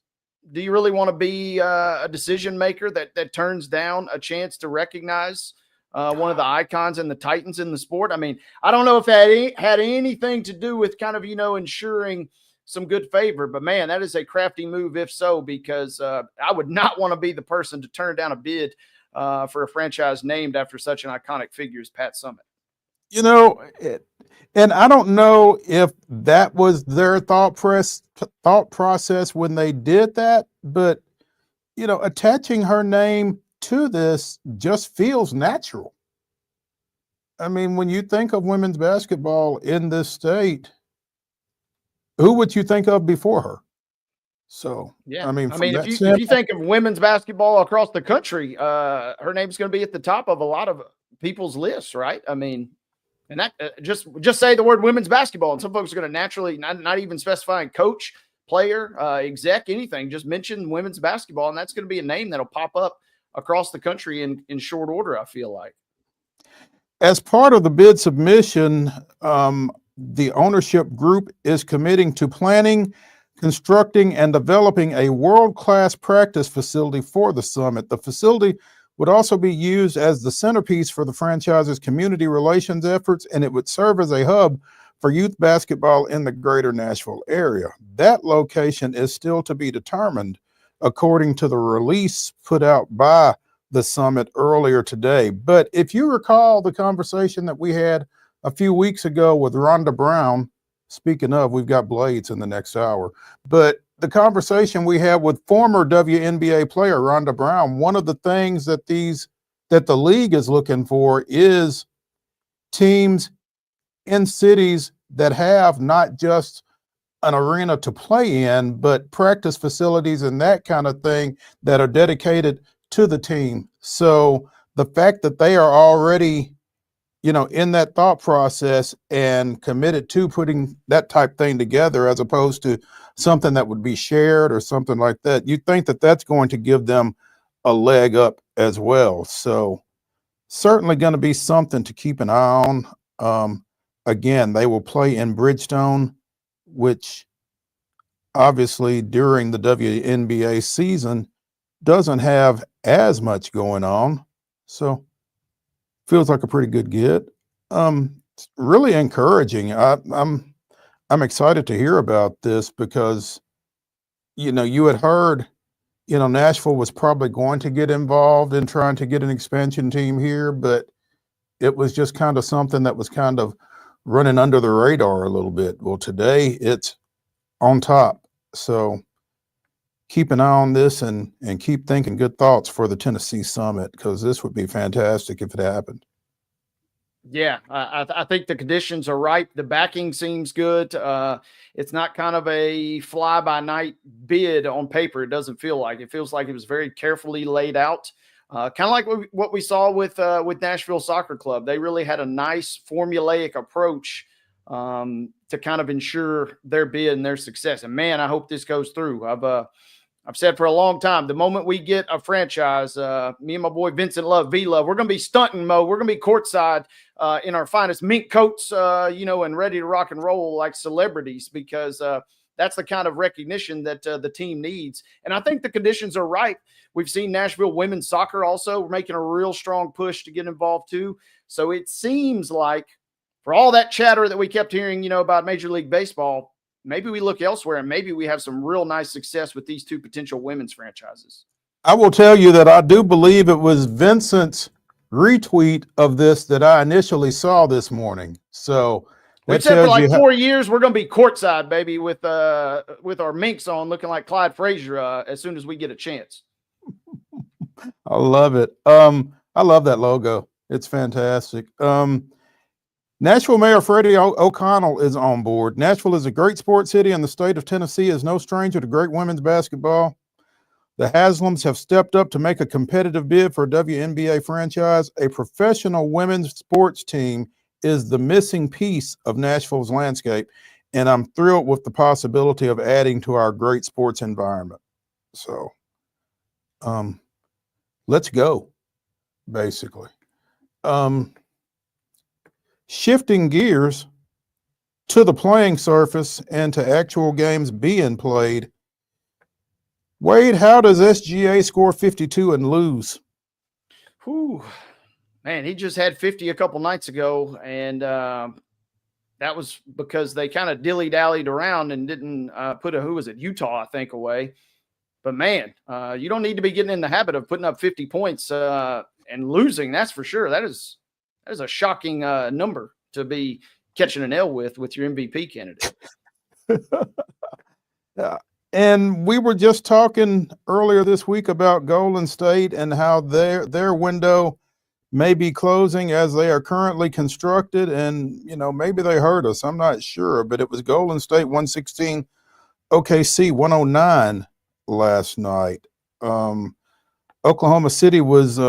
do you really want to be a decision maker that turns down a chance to recognize one of the icons and the titans in the sport? I mean, I don't know if that had anything to do with kind of, ensuring some good favor, but man, that is a crafty move if so, because I would not want to be the person to turn down a bid for a franchise named after such an iconic figure as Pat Summitt. And I don't know if that was their thought process when they did that, but, attaching her name to this just feels natural. I mean, when you think of women's basketball in this state, who would you think of before her? So, yeah, if you think of women's basketball across the country, her name's going to be at the top of a lot of people's lists, right? I mean, and that just say the word women's basketball, and some folks are going to naturally not even specifying coach, player, exec, anything. Just mention women's basketball, and that's going to be a name that'll pop up across the country in short order, I feel like. As part of the bid submission, the ownership group is committing to planning, constructing, and developing a world-class practice facility for the Summit. The facility would also be used as the centerpiece for the franchise's community relations efforts, and it would serve as a hub for youth basketball in the greater Nashville area. That location is still to be determined, according to the release put out by the Summit earlier today. But if you recall the conversation that we had a few weeks ago with Rhonda Brown, speaking of, we've got Blades in the next hour, but the conversation we had with former WNBA player Rhonda Brown, one of the things that the league is looking for is teams in cities that have not just an arena to play in, but practice facilities and that kind of thing that are dedicated to the team. So the fact that they are already, in that thought process and committed to putting that type thing together, as opposed to something that would be shared or something like that, you think that that's going to give them a leg up as well. So certainly going to be something to keep an eye on. Again, they will play in Bridgestone, which obviously during the WNBA season doesn't have as much going on. So feels like a pretty good get. It's really encouraging. I'm excited to hear about this because, you had heard, Nashville was probably going to get involved in trying to get an expansion team here, but it was just kind of something that was kind of running under the radar a little bit. Well, today it's on top. So keep an eye on this and keep thinking good thoughts for the Tennessee Summit, because this would be fantastic if it happened. Yeah, I think the conditions are right. The backing seems good. It's not kind of a fly-by-night bid on paper. It doesn't feel like. It feels like it was very carefully laid out. Kind of like what we saw with Nashville Soccer Club. They really had a nice formulaic approach to kind of ensure their bid and their success. And man, I hope this goes through. I've said for a long time, the moment we get a franchise, me and my boy Vincent Love, V-Love, we're going to be stunting, Mo. We're going to be courtside in our finest mink coats, and ready to rock and roll like celebrities, because that's the kind of recognition that the team needs. And I think the conditions are right. We've seen Nashville women's soccer also making a real strong push to get involved too. So it seems like, for all that chatter that we kept hearing, about Major League Baseball, maybe we look elsewhere and maybe we have some real nice success with these two potential women's franchises. I will tell you that I do believe it was Vincent's retweet of this that I initially saw this morning. So we said for like 4 years we're going to be courtside, baby, with our minks on, looking like Clyde Frazier as soon as we get a chance. I love it. I love that logo. It's fantastic. Nashville Mayor Freddie O'Connell is on board. Nashville is a great sports city, and the state of Tennessee is no stranger to great women's basketball. The Haslams have stepped up to make a competitive bid for a WNBA franchise. A professional women's sports team is the missing piece of Nashville's landscape, and I'm thrilled with the possibility of adding to our great sports environment. So, let's go, basically. Shifting gears to the playing surface and to actual games being played. Wade, how does SGA score 52 and lose? Whew. Man, he just had 50 a couple nights ago, and that was because they kind of dilly-dallied around and didn't put Utah, I think, away. But, man, you don't need to be getting in the habit of putting up 50 points and losing, that's for sure. That is a shocking number to be catching an L with your MVP candidate. Yeah. And we were just talking earlier this week about Golden State and how their window may be closing as they are currently constructed. And, maybe they hurt us. I'm not sure. But it was Golden State 116, OKC 109 last night. Oklahoma City was,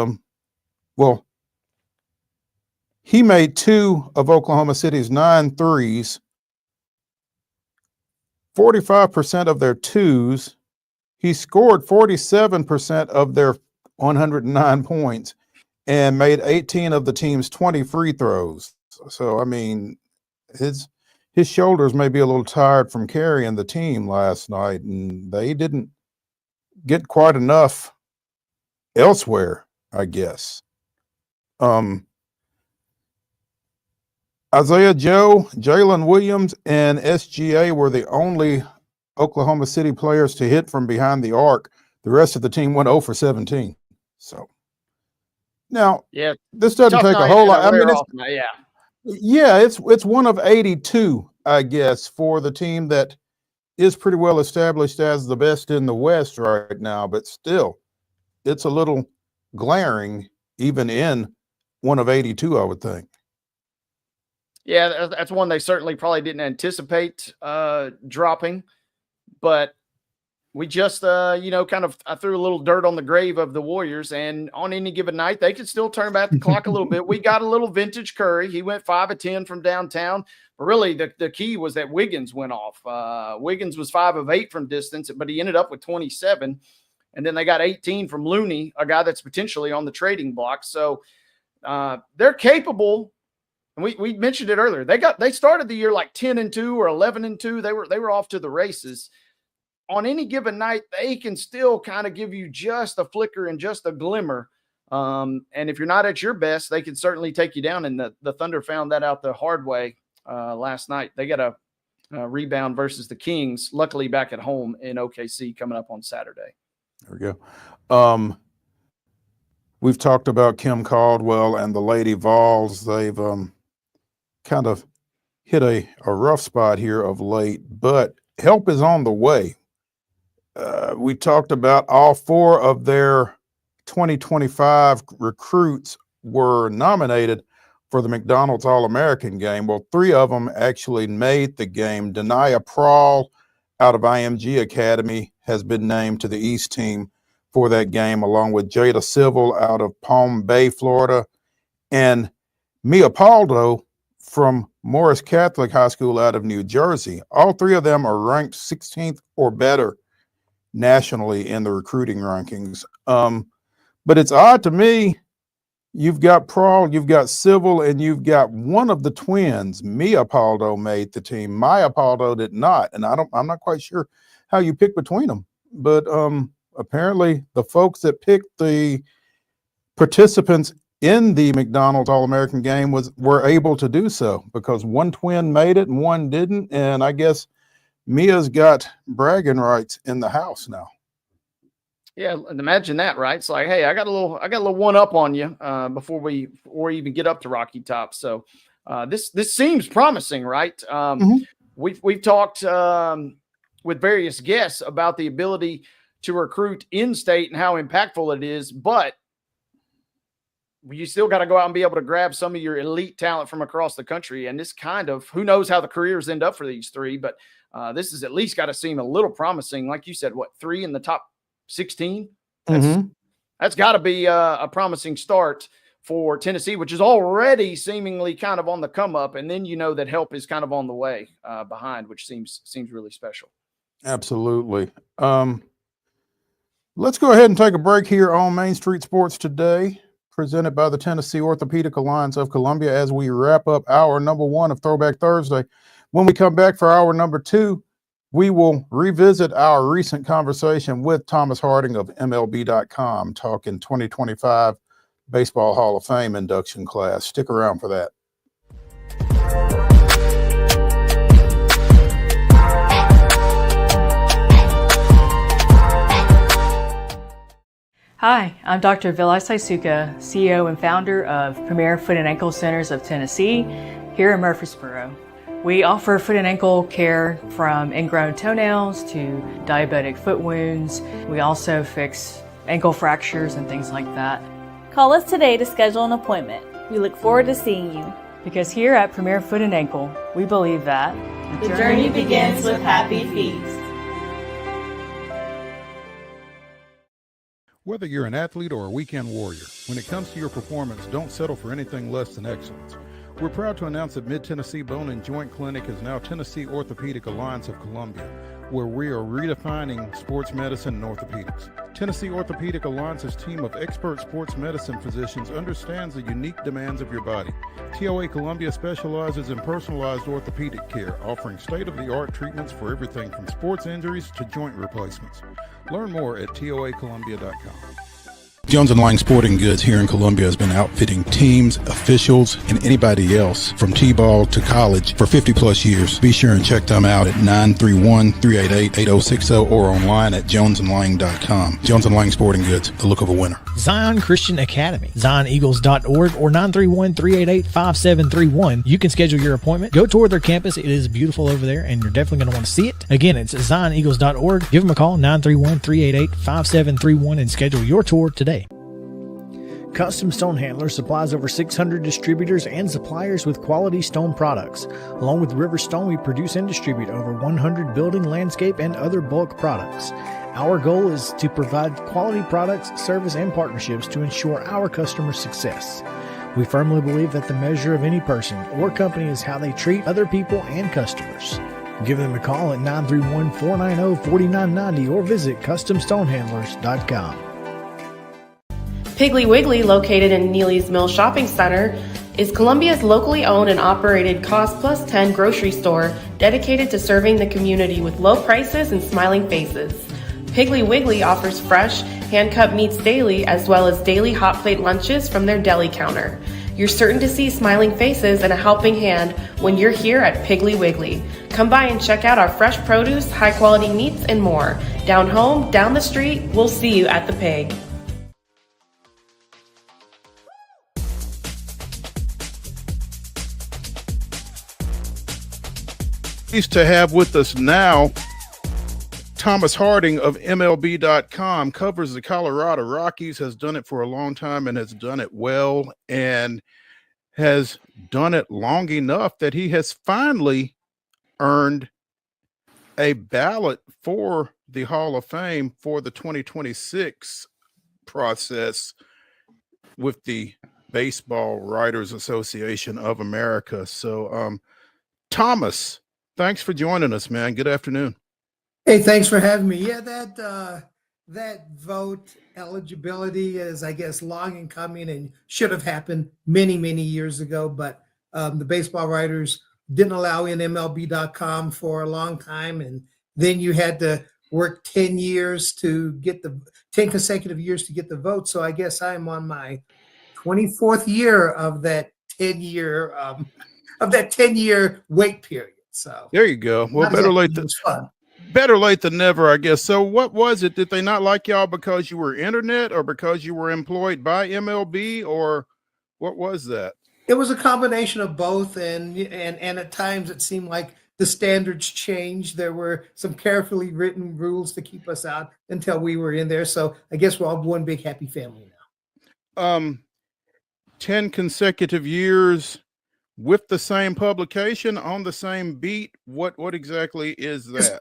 he made 2 of Oklahoma City's 9 threes, 45% of their twos. He scored 47% of their 109 points and made 18 of the team's 20 free throws. So, I mean, his shoulders may be a little tired from carrying the team last night, and they didn't get quite enough elsewhere, I guess. Isaiah Joe, Jalen Williams, and SGA were the only Oklahoma City players to hit from behind the arc. The rest of the team went 0 for 17. So now, yeah, this doesn't take a whole lot. I mean, it's one of 82, I guess, for the team that is pretty well established as the best in the West right now, but still, it's a little glaring, even in one of 82, I would think. Yeah, that's one they certainly probably didn't anticipate dropping, but we just, I threw a little dirt on the grave of the Warriors, and on any given night, they could still turn back the clock a little bit. We got a little vintage Curry. He went 5 of 10 from downtown. But really, the key was that Wiggins went off. Wiggins was 5 of 8 from distance, but he ended up with 27. And then they got 18 from Looney, a guy that's potentially on the trading block. So they're capable. And we mentioned it earlier. They started the year like 10-2 or 11-2. They were off to the races. On any given night, they can still kind of give you just a flicker and just a glimmer. And if you're not at your best, they can certainly take you down. And the Thunder found that out the hard way last night. They got a rebound versus the Kings, luckily back at home in OKC coming up on Saturday. There we go. We've talked about Kim Caldwell and the Lady Vols. They've kind of hit a rough spot here of late, but help is on the way. We talked about all 4 of their 2025 recruits were nominated for the McDonald's All-American game. Well, 3 of them actually made the game. Denia Prawl out of IMG Academy has been named to the East team for that game, along with Jada Civil out of Palm Bay, Florida, and Mia Paldo from Morris Catholic High School out of New Jersey. All 3 of them are ranked 16th or better nationally in the recruiting rankings. But it's odd to me. You've got Prawl, you've got Civil, and you've got one of the twins. Mia Paldo made the team. Maya Paldo did not, and I'm not quite sure how you pick between them. But apparently, the folks that picked the participants in the McDonald's All-American game were able to do so because one twin made it and one didn't, and I guess Mia's got bragging rights in the house now. Yeah, imagine that, right? It's like, hey, I got a little one up on you before we even get up to Rocky Top. So this seems promising, right? We've talked with various guests about the ability to recruit in state and how impactful it is, but you still got to go out and be able to grab some of your elite talent from across the country. And this kind of, who knows how the careers end up for these 3, but this has at least got to seem a little promising. Like you said, 3 in the top 16? That's got to be a promising start for Tennessee, which is already seemingly kind of on the come up. And then you know that help is kind of on the way behind, which seems really special. Absolutely. Let's go ahead and take a break here on Main Street Sports Today, presented by the Tennessee Orthopedic Alliance of Columbia, as we wrap up hour number 1 of Throwback Thursday. When we come back for hour number 2, we will revisit our recent conversation with Thomas Harding of MLB.com, talking 2025 Baseball Hall of Fame induction class. Stick around for that. Hi, I'm Dr. Vilay Saisuka, CEO and founder of Premier Foot and Ankle Centers of Tennessee here in Murfreesboro. We offer foot and ankle care from ingrown toenails to diabetic foot wounds. We also fix ankle fractures and things like that. Call us today to schedule an appointment. We look forward to seeing you. Because here at Premier Foot and Ankle, we believe that the journey begins with happy feet. Whether you're an athlete or a weekend warrior, when it comes to your performance, don't settle for anything less than excellence. We're proud to announce that Mid-Tennessee Bone and Joint Clinic is now Tennessee Orthopedic Alliance of Columbia, where we are redefining sports medicine and orthopedics. Tennessee Orthopedic Alliance's team of expert sports medicine physicians understands the unique demands of your body. TOA Columbia specializes in personalized orthopedic care, offering state-of-the-art treatments for everything from sports injuries to joint replacements. Learn more at toacolumbia.com. Jones & Lang Sporting Goods here in Columbia has been outfitting teams, officials, and anybody else from T-ball to college for 50 plus years. Be sure and check them out at 931-388-8060 or online at jonesandlang.com. Jones & Lang Sporting Goods, the look of a winner. Zion Christian Academy, zioneagles.org or 931-388-5731. You can schedule your appointment. Go tour their campus. It is beautiful over there, and you're definitely going to want to see it. Again, it's zioneagles.org. Give them a call, 931-388-5731, and schedule your tour today. Custom Stone Handler supplies over 600 distributors and suppliers with quality stone products. Along with River Stone, we produce and distribute over 100 building, landscape, and other bulk products. Our goal is to provide quality products, service, and partnerships to ensure our customers' success. We firmly believe that the measure of any person or company is how they treat other people and customers. Give them a call at 931-490-4990 or visit CustomStonehandlers.com. Piggly Wiggly, located in Neely's Mill Shopping Center, is Columbia's locally owned and operated Cost Plus 10 grocery store dedicated to serving the community with low prices and smiling faces. Piggly Wiggly offers fresh, hand-cut meats daily as well as daily hot plate lunches from their deli counter. You're certain to see smiling faces and a helping hand when you're here at Piggly Wiggly. Come by and check out our fresh produce, high-quality meats, and more. Down home, down the street, we'll see you at the Pig. Pleased to have with us now Thomas Harding of MLB.com, covers the Colorado Rockies, has done it for a long time and has done it well, and has done it long enough that he has finally earned a ballot for the Hall of Fame for the 2026 process with the Baseball Writers Association of America. So, Thomas, thanks for joining us, man. Good afternoon. Hey, thanks for having me. Yeah, that vote eligibility is, I guess, long in coming and should have happened many, many years ago. But the baseball writers didn't allow in MLB.com for a long time, and then you had to work 10 years to get 10 consecutive years to get the vote. So I guess I'm on my 24th year of that 10-year wait period. So there you go. Well, better late than never, I guess. So what was it? Did they not like y'all because you were internet or because you were employed by MLB, or what was that? It was a combination of both, and at times it seemed like the standards changed. There were some carefully written rules to keep us out until we were in there. So I guess we're all one big happy family now. 10 consecutive years with the same publication on the same beat. What exactly is that?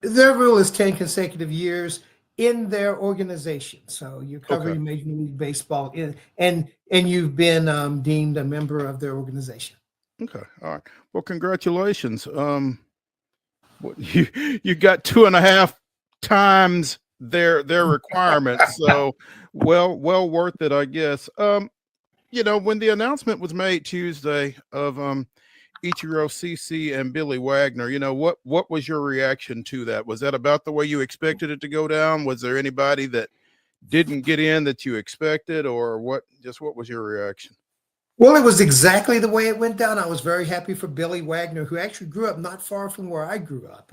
Their rule is 10 consecutive years in their organization. So you're covering Major League Baseball and you've been deemed a member of their organization. Okay. All right. Well, congratulations. You got 2.5 times their requirements. So well worth it, I guess. When the announcement was made Tuesday of Ichiro, CC, and Billy Wagner, what was your reaction to that? Was that about the way you expected it to go down? Was there anybody that didn't get in that you expected, or what was your reaction? Well, it was exactly the way it went down. I was very happy for Billy Wagner, who actually grew up not far from where I grew up.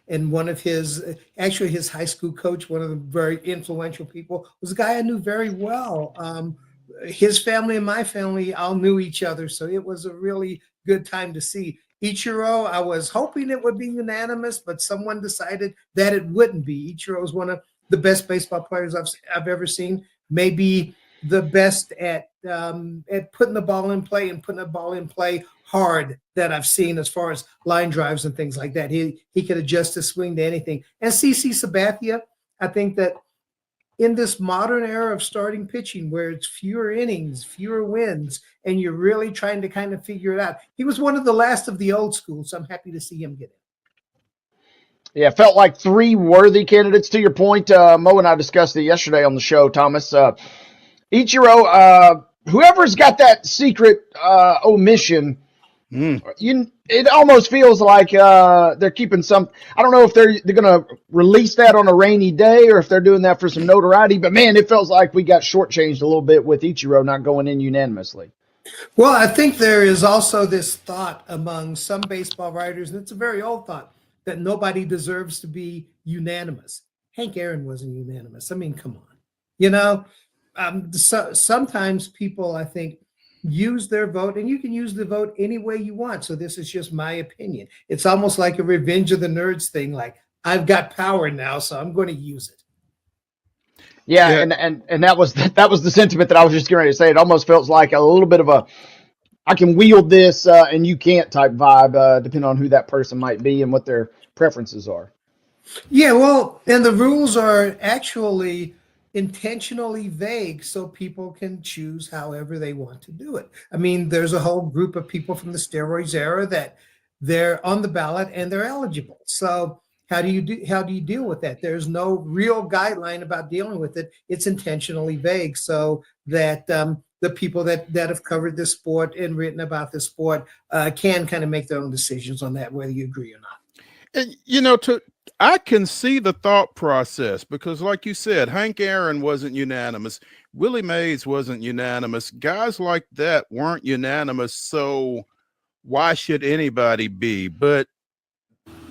And one of his high school coach, one of the very influential people, was a guy I knew very well. His family and my family all knew each other, so it was a really good time to see. Ichiro, I was hoping it would be unanimous, but someone decided that it wouldn't be. Ichiro is one of the best baseball players I've ever seen, maybe the best at putting the ball in play and putting the ball in play hard that I've seen as far as line drives and things like that. He could adjust his swing to anything. And CC Sabathia, I think that in this modern era of starting pitching where it's fewer innings, fewer wins, and you're really trying to kind of figure it out, he was one of the last of the old school, so I'm happy to see him get in. Yeah, felt like three worthy candidates. To your point, Mo and I discussed it yesterday on the show, Thomas. Ichiro, whoever's got that secret omission It almost feels like they're keeping some. I don't know if they're going to release that on a rainy day or if they're doing that for some notoriety. But man, it feels like we got shortchanged a little bit with Ichiro not going in unanimously. Well, I think there is also this thought among some baseball writers, and it's a very old thought, that nobody deserves to be unanimous. Hank Aaron wasn't unanimous. I mean, come on. You know, sometimes people, I think, use their vote, and you can use the vote any way you want. So this is just my opinion. It's almost like a Revenge of the Nerds thing, like, I've got power now, so I'm going to use it. Yeah. And that was the sentiment that I was just getting ready to say. It almost feels like a little bit of a I can wield this and you can't type vibe, depending on who that person might be and what their preferences are. Yeah, well, and the rules are actually intentionally vague so people can choose however they want to do it. I mean, there's a whole group of people from the steroids era that they're on the ballot and they're eligible. So how do you deal with that? There's no real guideline about dealing with it. It's intentionally vague so that the people that have covered this sport and written about this sport can kind of make their own decisions on that, whether you agree or not. And, I can see the thought process because, like you said, Hank Aaron wasn't unanimous. Willie Mays wasn't unanimous. Guys like that weren't unanimous. So why should anybody be? But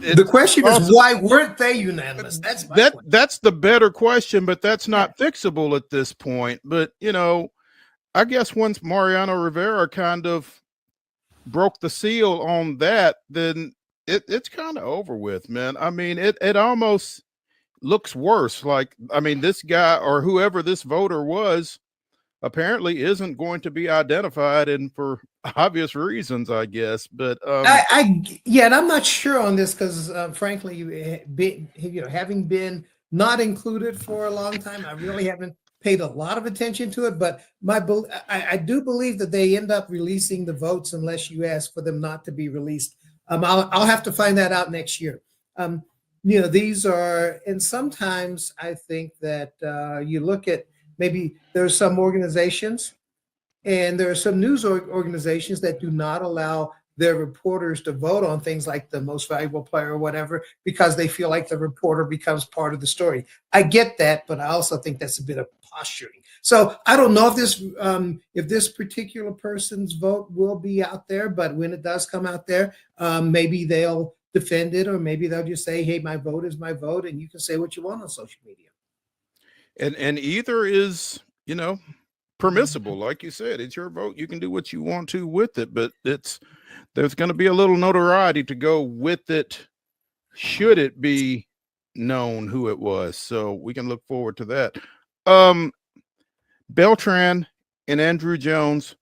the question is, why weren't they unanimous? That's the better question, but that's not fixable at this point. But, I guess once Mariano Rivera kind of broke the seal on that, then it's kind of over with, man. I mean, it almost looks worse. Like, I mean, this guy or whoever this voter was apparently isn't going to be identified, and for obvious reasons, I guess. But and I'm not sure on this because, frankly, having been not included for a long time, I really haven't paid a lot of attention to it. But I do believe that they end up releasing the votes unless you ask for them not to be released. I'll have to find that out next year. These are, and sometimes I think that you look at maybe there's some organizations and there are some news organizations that do not allow their reporters to vote on things like the most valuable player or whatever, because they feel like the reporter becomes part of the story. I get that, but I also think that's a bit of posturing. So I don't know if this particular person's vote will be out there, but when it does come out there, maybe they'll defend it, or maybe they'll just say, hey, my vote is my vote, and you can say what you want on social media. And either is, permissible. Like you said, it's your vote. You can do what you want to with it, but there's going to be a little notoriety to go with it should it be known who it was. So we can look forward to that. Beltran and Andrew Jones,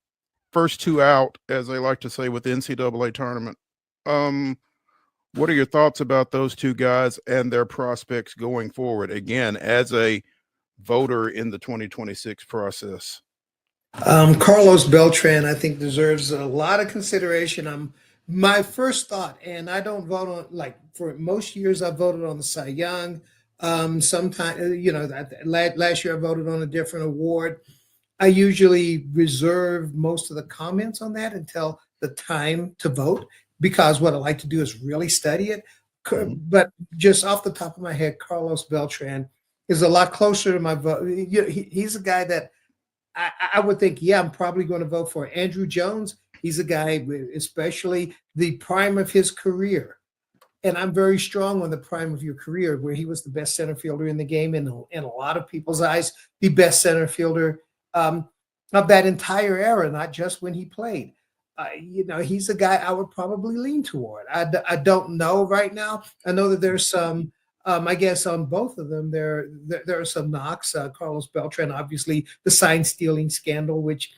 first two out, as they like to say with the NCAA tournament. What are your thoughts about those two guys and their prospects going forward, again, as a voter in the 2026 process? Carlos Beltran, I think, deserves a lot of consideration. My first thought, and I don't vote on, for most years, I voted on the Cy Young. Sometimes, last year I voted on a different award. I usually reserve most of the comments on that until the time to vote, because what I like to do is really study it. But just off the top of my head, Carlos Beltran is a lot closer to my vote. He's a guy that I would think, I'm probably going to vote for. Andrew Jones, he's a guy, especially the prime of his career. And I'm very strong on the prime of your career, where he was the best center fielder in the game, and in a lot of people's eyes, the best center fielder of that entire era, not just when he played. He's a guy I would probably lean toward. I don't know right now. I know that there's some, I guess on both of them, there are some knocks. Carlos Beltran, obviously, the sign stealing scandal, which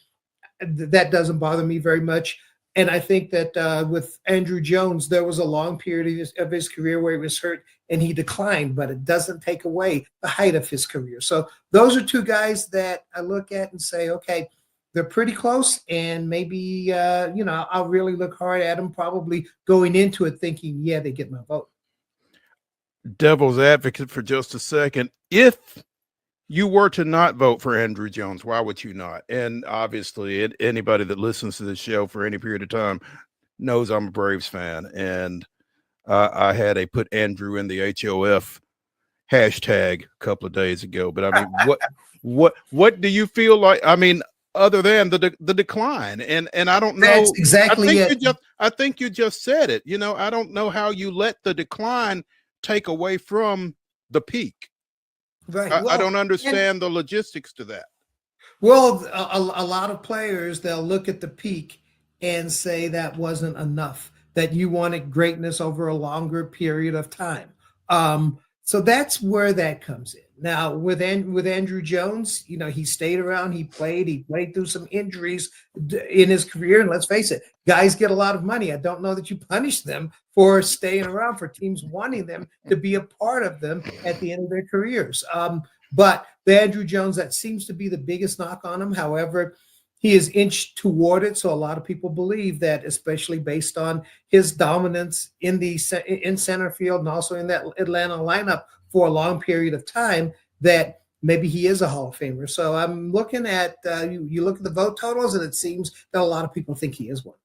that doesn't bother me very much. And I think that with Andrew Jones, there was a long period of his career where he was hurt and he declined, but it doesn't take away the height of his career. So those are two guys that I look at and say, okay, they're pretty close, and maybe, I'll really look hard at them, probably going into it thinking, they get my vote. Devil's advocate for just a second. If you were to not vote for Andrew Jones, why would you not? And obviously, anybody that listens to this show for any period of time knows I'm a Braves fan, and I had a put Andrew in the HOF hashtag a couple of days ago. But I mean, what do you feel like? I mean, other than the decline, and I don't know. That's exactly it. I think you just said it. You know, I don't know how you let the decline take away from the peak. Right. I don't understand the logistics to that. Well, a lot of players, they'll look at the peak and say that wasn't enough, that you wanted greatness over a longer period of time. So that's where that comes in. Now, with Andrew Jones, you know, he stayed around, he played through some injuries in his career. And let's face it, guys get a lot of money. I don't know that you punish them for staying around, for teams wanting them to be a part of them at the end of their careers. But the Andrew Jones, that seems to be the biggest knock on him. However, he is inched toward it. So a lot of people believe that, especially based on his dominance in center field and also in that Atlanta lineup for a long period of time, that maybe he is a Hall of Famer. So I'm looking at, you look at the vote totals, and it seems that a lot of people think he is one.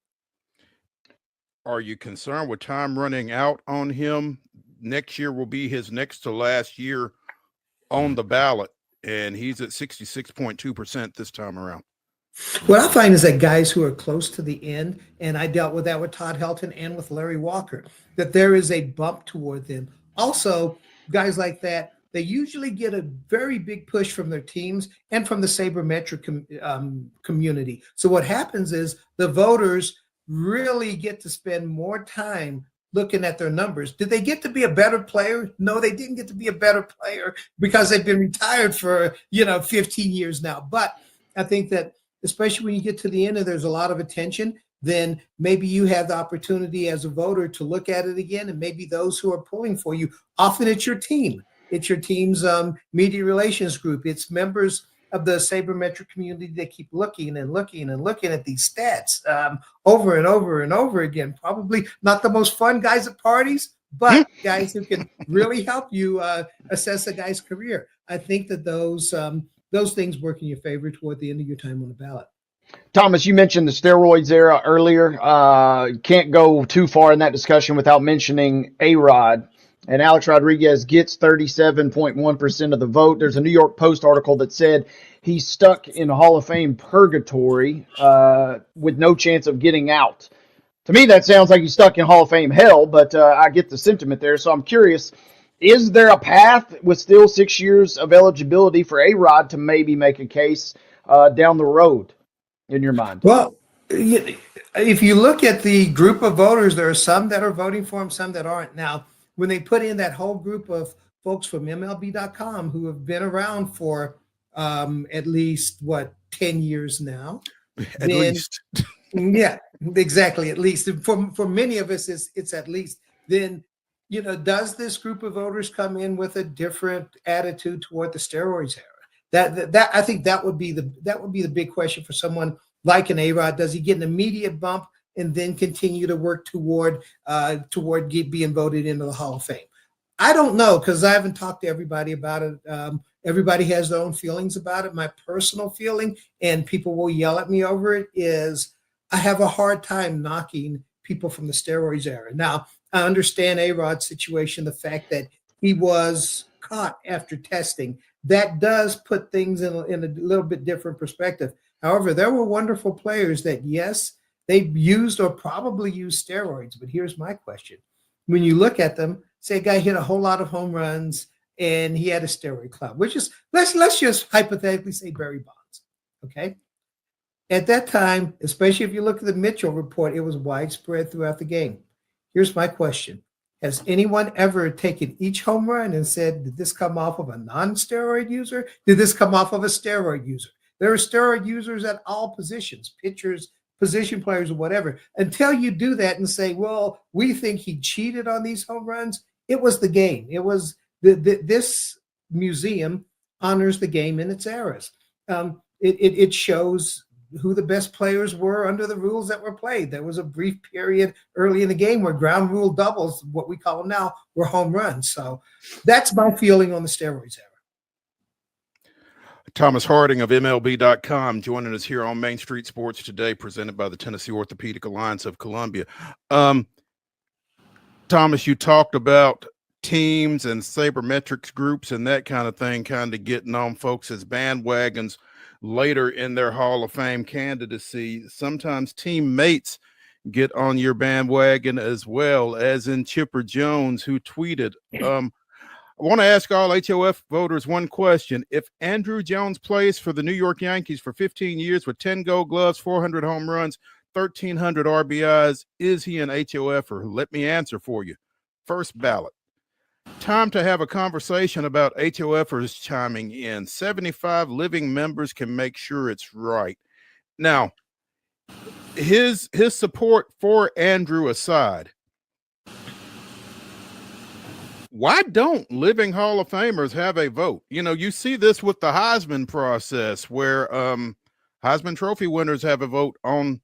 Are you concerned with time running out on him? Next year will be his next to last year on the ballot, and he's at 66.2% this time around. What I find is that guys who are close to the end, and I dealt with that with Todd Helton and with Larry Walker, that there is a bump toward them. Also, guys like that, they usually get a very big push from their teams and from the sabermetric community. So what happens is the voters really get to spend more time looking at their numbers. Did they get to be a better player? No, they didn't get to be a better player because they've been retired for, 15 years now. But I think that especially when you get to the end and there's a lot of attention, then maybe you have the opportunity as a voter to look at it again. And maybe those who are pulling for you, often it's your team. It's your team's media relations group. It's members of the sabermetric community that keep looking and looking and looking at these stats over and over and over again. Probably not the most fun guys at parties, but guys who can really help you assess a guy's career. I think that those things work in your favor toward the end of your time on the ballot. Thomas, you mentioned the steroids era earlier. Can't go too far in that discussion without mentioning A-Rod. And Alex Rodriguez gets 37.1% of the vote. There's a New York Post article that said he's stuck in Hall of Fame purgatory with no chance of getting out. To me, that sounds like he's stuck in Hall of Fame hell, but I get the sentiment there. So I'm curious, is there a path with still 6 years of eligibility for A-Rod to maybe make a case down the road in your mind? Well, if you look at the group of voters, there are some that are voting for him, some that aren't. Now, when they put in that whole group of folks from MLB.com who have been around for at least, 10 years now? At least. Yeah, exactly, at least. For many of us, it's at least. Then, does this group of voters come in with a different attitude toward the steroids era? That I think that would be the big question for someone like an A-Rod. Does he get an immediate bump and then continue to work toward being voted into the Hall of Fame? I don't know, because I haven't talked to everybody about it. Everybody has their own feelings about it. My personal feeling, and people will yell at me over it, is I have a hard time knocking people from the steroids era. Now, I understand A-Rod's situation, the fact that he was caught after testing. That does put things in a little bit different perspective. However, there were wonderful players that, yes, they used or probably used steroids. But here's my question. When you look at them, say a guy hit a whole lot of home runs and he had a steroid cloud, which is, let's just hypothetically say Barry Bonds, okay? At that time, especially if you look at the Mitchell report, it was widespread throughout the game. Here's my question. Has anyone ever taken each home run and said, did this come off of a non-steroid user? Did this come off of a steroid user? There are steroid users at all positions, pitchers, position players, or whatever. Until you do that and say, well, we think he cheated on these home runs, it was the game. It was this museum honors the game in its eras. It shows who the best players were under the rules that were played. There was a brief period early in the game where ground rule doubles, what we call them now, were home runs. So that's my feeling on the steroids era. Thomas Harding of MLB.com joining us here on Main Street Sports today, presented by the Tennessee Orthopedic Alliance of Columbia. Thomas, you talked about teams and sabermetrics groups and that kind of thing kind of getting on folks as bandwagons later in their Hall of Fame candidacy. Sometimes teammates get on your bandwagon as well, as in Chipper Jones, who tweeted, I want to ask all HOF voters one question. If Andrew Jones plays for the New York Yankees for 15 years with 10 gold gloves, 400 home runs, 1,300 RBIs, is he an HOFer? Let me answer for you. First ballot. Time to have a conversation about HOFers chiming in. 75 living members can make sure it's right. Now, his support for Andrew aside, why don't living Hall of Famers have a vote? You know, you see this with the Heisman process where Heisman Trophy winners have a vote on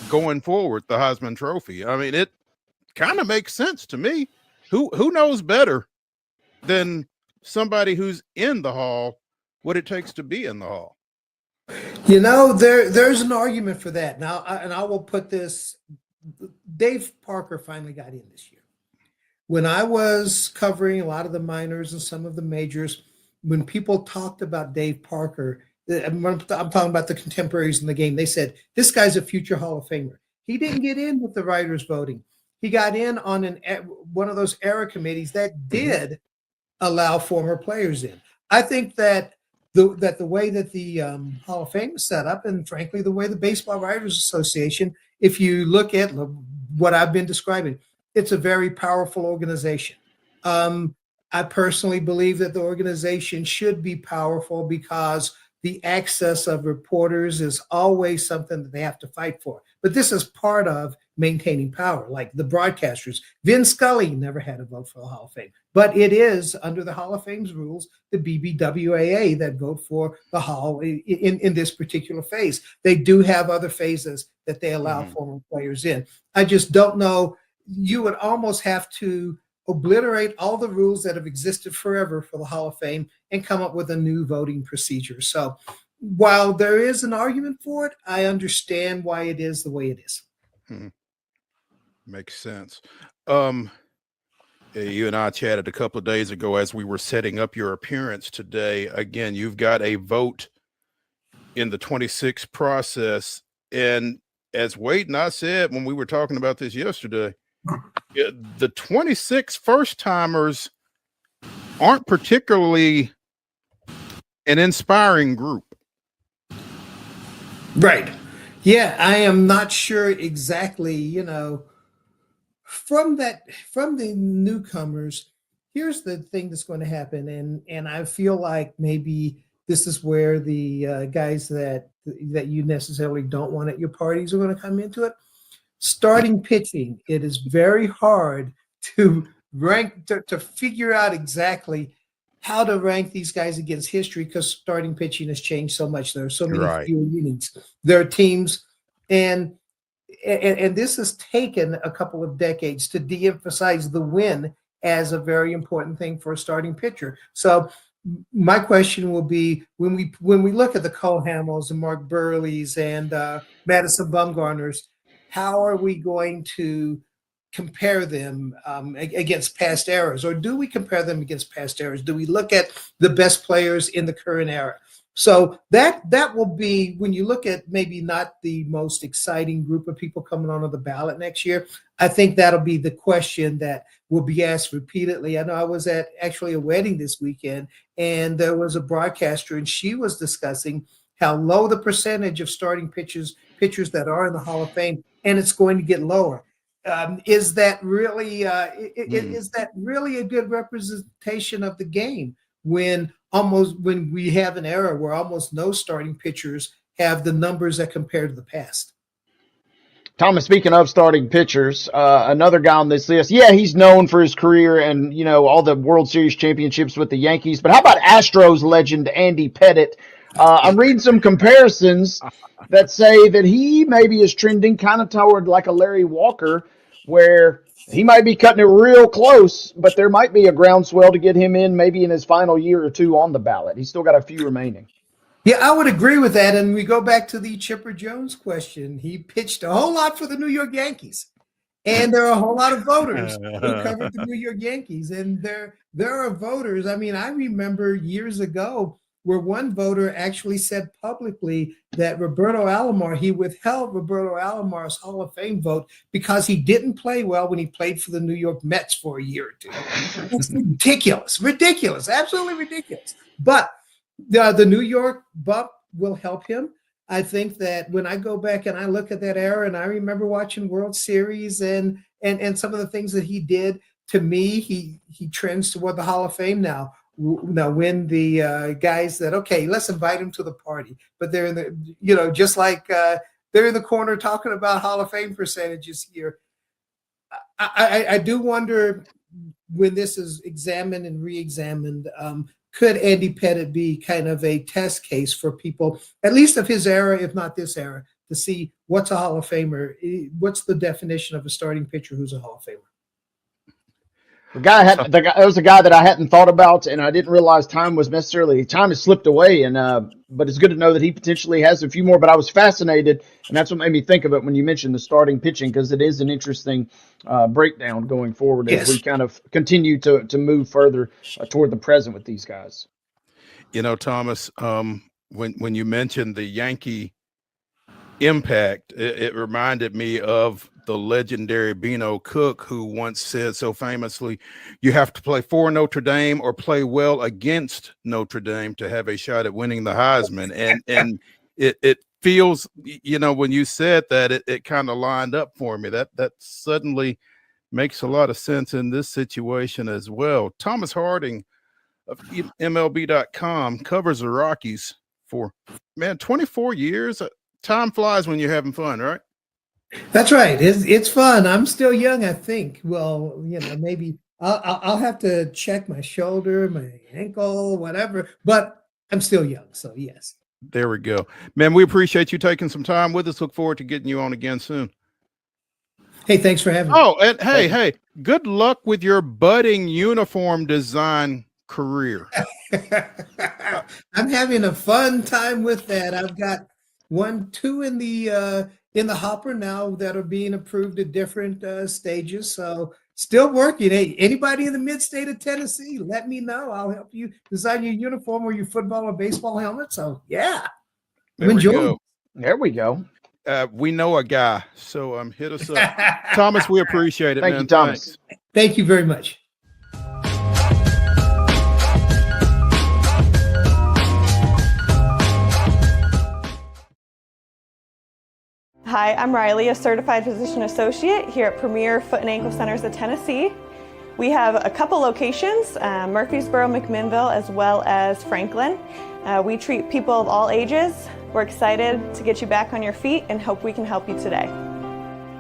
going forward the Heisman Trophy. I mean, it kind of makes sense to me. Who knows better than somebody who's in the Hall what it takes to be in the Hall? You know, there's an argument for that. Now, I will put this, Dave Parker finally got in this year. When I was covering a lot of the minors and some of the majors, when people talked about Dave Parker, I'm talking about the contemporaries in the game, they said, this guy's a future Hall of Famer. He didn't get in with the writers voting. He got in on one of those era committees that did allow former players in. I think that the way that the Hall of Fame is set up, and frankly, the way the Baseball Writers Association, if you look at what I've been describing, it's a very powerful organization. I personally believe that the organization should be powerful because the access of reporters is always something that they have to fight for. But this is part of maintaining power, like the broadcasters. Vin Scully never had a vote for the Hall of Fame, but it is under the Hall of Fame's rules, the BBWAA that vote for the Hall in this particular phase. They do have other phases that they allow former players in. I just don't know. You would almost have to obliterate all the rules that have existed forever for the Hall of Fame and come up with a new voting procedure. So while there is an argument for it, I understand why it is the way it is. Makes sense. You and I chatted a couple of days ago as we were setting up your appearance today. Again, you've got a vote in the 26 process. And as Wade and I said when we were talking about this yesterday, the 26 first-timers aren't particularly an inspiring group. Right. Yeah, I am not sure exactly, from the newcomers, here's the thing that's going to happen. And I feel like maybe this is where the guys that you necessarily don't want at your parties are going to come into it. Starting pitching, it is very hard to rank, to figure out exactly how to rank these guys against history because starting pitching has changed so much. There are so many fewer innings. There are teams, and this has taken a couple of decades to de-emphasize the win as a very important thing for a starting pitcher. So my question will be, when we look at the Cole Hamels and Mark Burleys and Madison Bumgarners, how are we going to compare them against past eras? Or do we compare them against past eras? Do we look at the best players in the current era? So that will be, when you look at maybe not the most exciting group of people coming onto the ballot next year, I think that'll be the question that will be asked repeatedly. I know I was at actually a wedding this weekend, and there was a broadcaster, and she was discussing how low the percentage of starting pitchers that are in the Hall of Fame, and it's going to get lower. Is that really is that really a good representation of the game when we have an era where almost no starting pitchers have the numbers that compare to the past? Thomas, speaking of starting pitchers, another guy on this list, yeah, he's known for his career and, all the World Series championships with the Yankees. But how about Astros legend Andy Pettitte? I'm reading some comparisons that say that he maybe is trending kind of toward like a Larry Walker, where He might be cutting it real close, but there might be a groundswell to get him in maybe in his final year or two on the ballot. He's still got a few remaining. Yeah, I would agree with that. And we go back to the Chipper Jones question. He pitched a whole lot for the New York Yankees. And there are a whole lot of voters who covered the New York Yankees. And there are voters. I mean, I remember years ago where one voter actually said publicly that he withheld Roberto Alomar's Hall of Fame vote because he didn't play well when he played for the New York Mets for a year or two. It's ridiculous, absolutely ridiculous. But the New York bump will help him. I think that when I go back and I look at that era, and I remember watching World Series and some of the things that he did, to me, he trends toward the Hall of Fame now. Now, when the guys that, okay, let's invite him to the party, but they're in the, just like they're in the corner talking about Hall of Fame percentages here. I do wonder when this is examined and re-examined, could Andy Pettitte be kind of a test case for people, at least of his era, if not this era, to see what's a Hall of Famer? What's the definition of a starting pitcher who's a Hall of Famer? That was a guy that I hadn't thought about, and I didn't realize time has slipped away. But it's good to know that he potentially has a few more. But I was fascinated, and that's what made me think of it when you mentioned the starting pitching, because it is an interesting breakdown going forward as we kind of continue to move further toward the present with these guys. Thomas, when you mentioned the Yankee impact, it reminded me of the legendary Beano Cook, who once said so famously, you have to play for Notre Dame or play well against Notre Dame to have a shot at winning the Heisman. And it feels, when you said that, it kind of lined up for me. That suddenly makes a lot of sense in this situation as well. Thomas Harding of MLB.com covers the Rockies for 24 years. Time flies when you're having fun, right? That's right. It's fun. I'm still young, I think. Well, maybe I'll have to check my shoulder, my ankle, whatever, but I'm still young. So yes. There we go. Man, we appreciate you taking some time with us. Look forward to getting you on again soon. Hey, thanks for having me. Oh, and hey, good luck with your budding uniform design career. I'm having a fun time with that. I've got 2 in the hopper now that are being approved at different stages. So still working. Hey, anybody in the mid-state of Tennessee, let me know. I'll help you design your uniform or your football or baseball helmet. So yeah, enjoy. There we go. We know a guy, so hit us up. Thomas, we appreciate it. Thank man. you, Thomas. Thanks. Thank you very much. Hi, I'm Riley, a certified physician associate here at Premier Foot and Ankle Centers of Tennessee. We have a couple locations, Murfreesboro, McMinnville, as well as Franklin. We treat people of all ages. We're excited to get you back on your feet and hope we can help you today.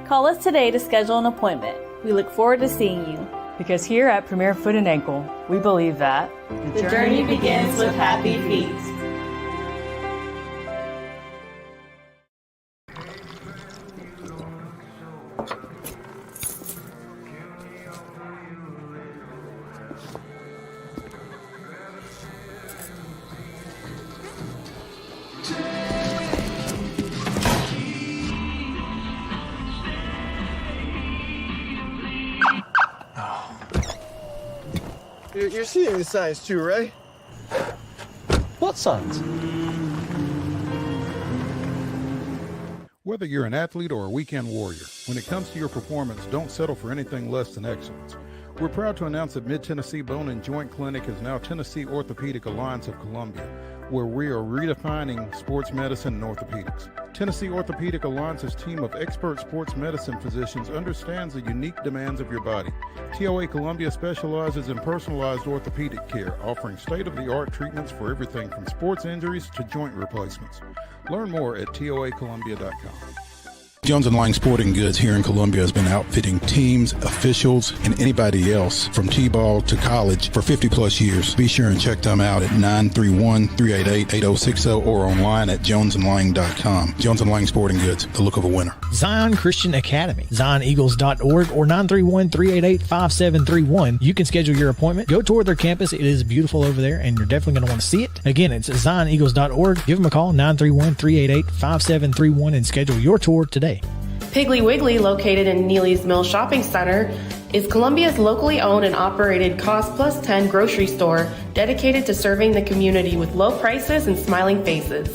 Call us today to schedule an appointment. We look forward to seeing you. Because here at Premier Foot and Ankle, we believe that the journey begins with happy feet. You're seeing the signs too, right? What signs? Whether you're an athlete or a weekend warrior, when it comes to your performance, don't settle for anything less than excellence. We're proud to announce that Mid-Tennessee Bone and Joint Clinic is now Tennessee Orthopedic Alliance of Columbia, where we are redefining sports medicine and orthopedics. Tennessee Orthopedic Alliance's team of expert sports medicine physicians understands the unique demands of your body. TOA Columbia specializes in personalized orthopedic care, offering state-of-the-art treatments for everything from sports injuries to joint replacements. Learn more at toacolumbia.com. Jones & Lang Sporting Goods here in Columbia has been outfitting teams, officials, and anybody else from T-ball to college for 50 plus years. Be sure and check them out at 931-388-8060 or online at jonesandlang.com. Jones & Lang Sporting Goods, the look of a winner. Zion Christian Academy, zioneagles.org or 931-388-5731. You can schedule your appointment. Go tour their campus. It is beautiful over there, and you're definitely going to want to see it. Again, it's zioneagles.org. Give them a call, 931-388-5731, and schedule your tour today. Piggly Wiggly, located in Neely's Mill Shopping Center, is Columbia's locally owned and operated cost plus 10 grocery store dedicated to serving the community with low prices and smiling faces.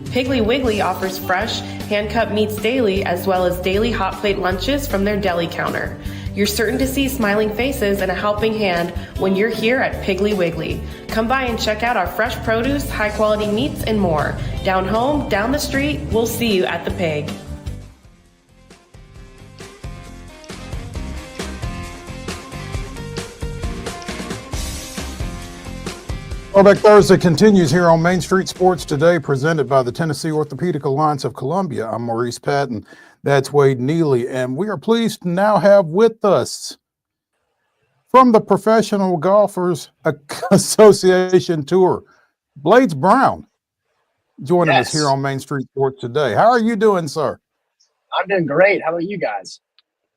Piggly Wiggly offers fresh, hand-cut meats daily as well as daily hot plate lunches from their deli counter. You're certain to see smiling faces and a helping hand when you're here at Piggly Wiggly. Come by and check out our fresh produce, high-quality meats, and more. Down home, down the street, we'll see you at the Pig. Throwback Thursday continues here on Main Street Sports Today, presented by the Tennessee Orthopedic Alliance of Columbia. I'm Maurice Patton. That's Wade Neely, and we are pleased to now have with us from the Professional Golfers Association Tour, Blades Brown, joining us here on Main Street Sports Today. How are you doing, sir? I'm doing great. How about you guys?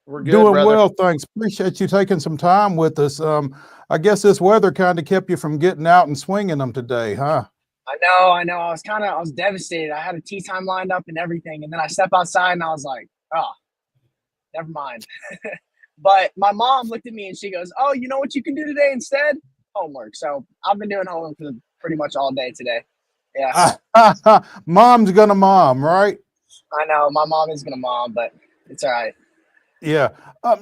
We're good, doing brother. well, thanks. Appreciate you taking some time with us. I guess this weather kind of kept you from getting out and swinging them today, huh? I know. I was devastated. I had a tee time lined up and everything. And then I step outside and I was like, oh, never mind. But my mom looked at me and she goes, oh, you know what you can do today instead? Homework. So I've been doing homework for pretty much all day today. Yeah. Mom's gonna mom, right? I know. My mom is going to mom, but it's all right. Yeah.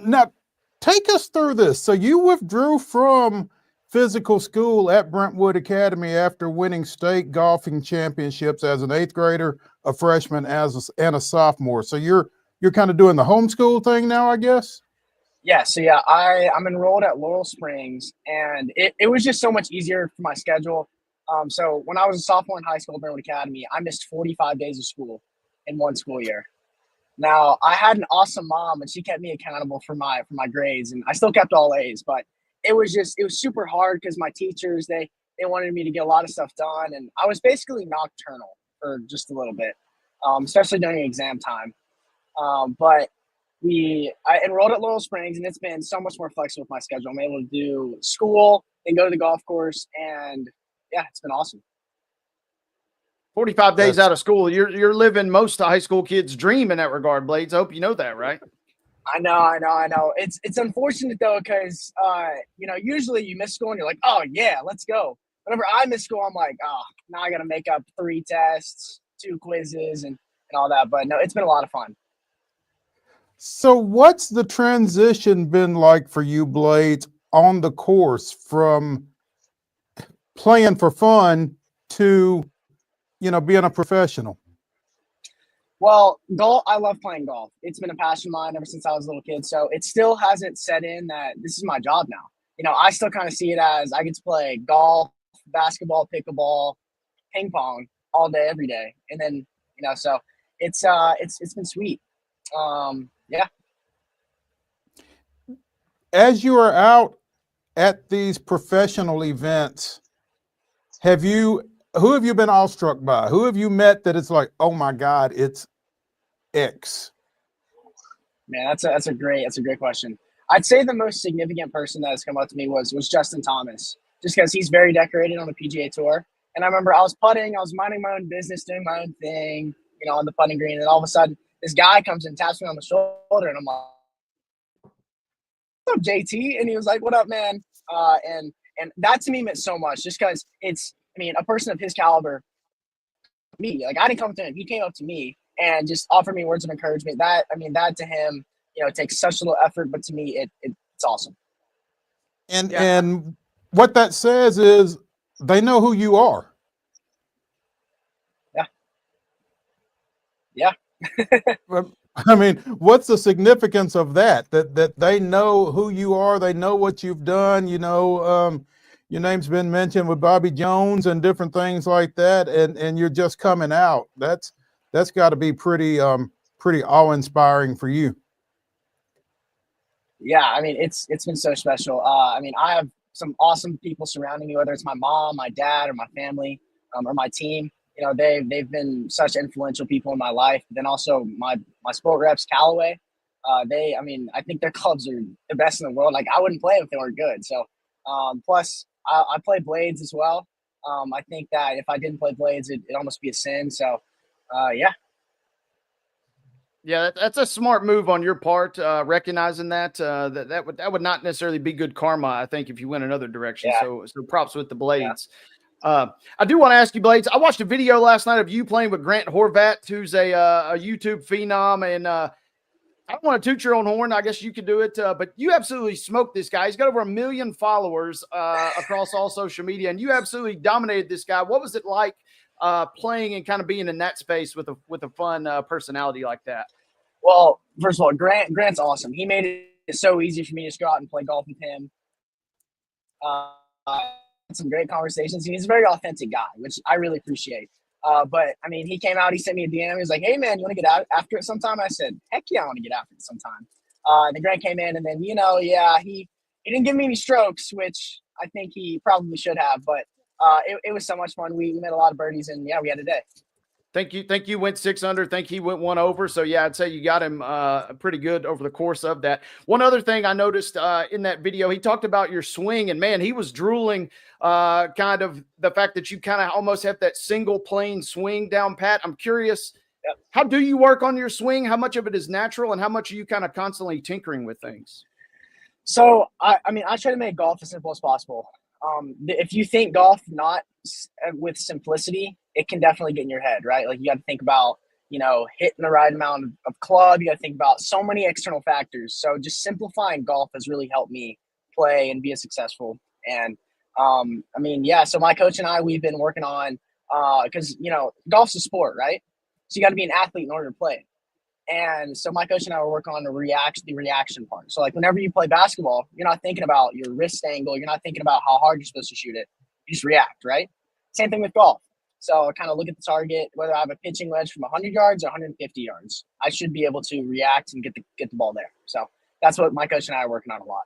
Now, take us through this. So you withdrew from physical school at Brentwood Academy after winning state golfing championships as an 8th grader, a freshman, and a sophomore. So you're kind of doing the homeschool thing now, I guess? Yeah. So yeah, I'm enrolled at Laurel Springs, and it was just so much easier for my schedule. So when I was a sophomore in high school at Brentwood Academy, I missed 45 days of school in one school year. Now, I had an awesome mom, and she kept me accountable for my grades, and I still kept all A's, but it was super hard because my teachers, they wanted me to get a lot of stuff done, and I was basically nocturnal for just a little bit, especially during exam time. But I enrolled at Laurel Springs, and it's been so much more flexible with my schedule. I'm able to do school, then go to the golf course, and yeah, it's been awesome. 45 days out of school. You're living most of high school kids' dream in that regard, Blades. I hope you know that, right? I know. It's unfortunate though, because usually you miss school and you're like, oh yeah, let's go. Whenever I miss school, I'm like, oh, now I got to make up 3 tests, 2 quizzes, and all that. But no, it's been a lot of fun. So what's the transition been like for you, Blades, on the course from playing for fun to being a professional? Well, golf, I love playing golf. It's been a passion of mine ever since I was a little kid. So it still hasn't set in that this is my job now. I still kind of see it as I get to play golf, basketball, pickleball, ping pong all day, every day. And then, so it's been sweet. Yeah. As you are out at these professional events, who have you been awestruck by? Who have you met that it's like, oh my God, it's X? Man, that's a great question. I'd say the most significant person that has come up to me was Justin Thomas, just because he's very decorated on the PGA Tour. And I remember I was putting, I was minding my own business, doing my own thing, on the putting green, and all of a sudden this guy comes and taps me on the shoulder, and I'm like, "What's up, JT?" And he was like, "What up, man?" And that to me meant so much, just because a person of his caliber, me, like I didn't come to him. He came up to me and just offered me words of encouragement. That to him, it takes such little effort, but to me, it's awesome. And what that says is they know who you are. Yeah. I mean, what's the significance of that? That they know who you are, they know what you've done, your name's been mentioned with Bobby Jones and different things like that, and you're just coming out. That's got to be pretty pretty awe-inspiring for you. Yeah, I mean, it's been so special. I mean, I have some awesome people surrounding me, whether it's my mom, my dad, or my family, or my team. You know, they've been such influential people in my life. Then also my sport reps, Callaway. I mean, I think their clubs are the best in the world. Like, I wouldn't play if they weren't good. So, plus I play blades as well. I think that if I didn't play blades, it'd almost be a sin. So, yeah. Yeah, that's a smart move on your part, recognizing that that would not necessarily be good karma, I think, if you went another direction. Yeah. So props with the blades. Yeah. I do want to ask you, Blades. I watched a video last night of you playing with Grant Horvat, who's a YouTube phenom, and I don't want to toot your own horn. I guess you could do it, but you absolutely smoked this guy. He's got over 1 million followers across all social media, and you absolutely dominated this guy. What was it like playing and kind of being in that space with a fun personality like that? Well, first of all, Grant's awesome. He made it so easy for me to just go out and play golf with him. Some great conversations. He's a very authentic guy, which I really appreciate. But I mean, he came out, he sent me a DM. He was like, "Hey man, you want to get out after it sometime?" I said, "Heck yeah, I want to get after it sometime." And then Grant came in, and then, yeah, he didn't give me any strokes, which I think he probably should have. But it was so much fun. We made a lot of birdies, and yeah, we had a day. Think you went 6 under. Think he went 1 over. So yeah, I'd say you got him pretty good over the course of that. One other thing I noticed in that video, he talked about your swing, and man, he was drooling kind of the fact that you kind of almost have that single plane swing down pat. I'm curious, how do you work on your swing? How much of it is natural, and how much are you kind of constantly tinkering with things? So I mean, I try to make golf as simple as possible. If you think golf not with simplicity, it can definitely get in your head, right? Like, you got to think about, hitting the right amount of club. You got to think about so many external factors. So just simplifying golf has really helped me play and be as successful. And I mean, yeah, so my coach and I, we've been working on, because, golf's a sport, right? So you got to be an athlete in order to play. And so my coach and I were working on the reaction part. So like, whenever you play basketball, you're not thinking about your wrist angle. You're not thinking about how hard you're supposed to shoot it. You just react, right? Same thing with golf. So I kind of look at the target, whether I have a pitching wedge from 100 yards or 150 yards. I should be able to react and get the ball there. So that's what my coach and I are working on a lot.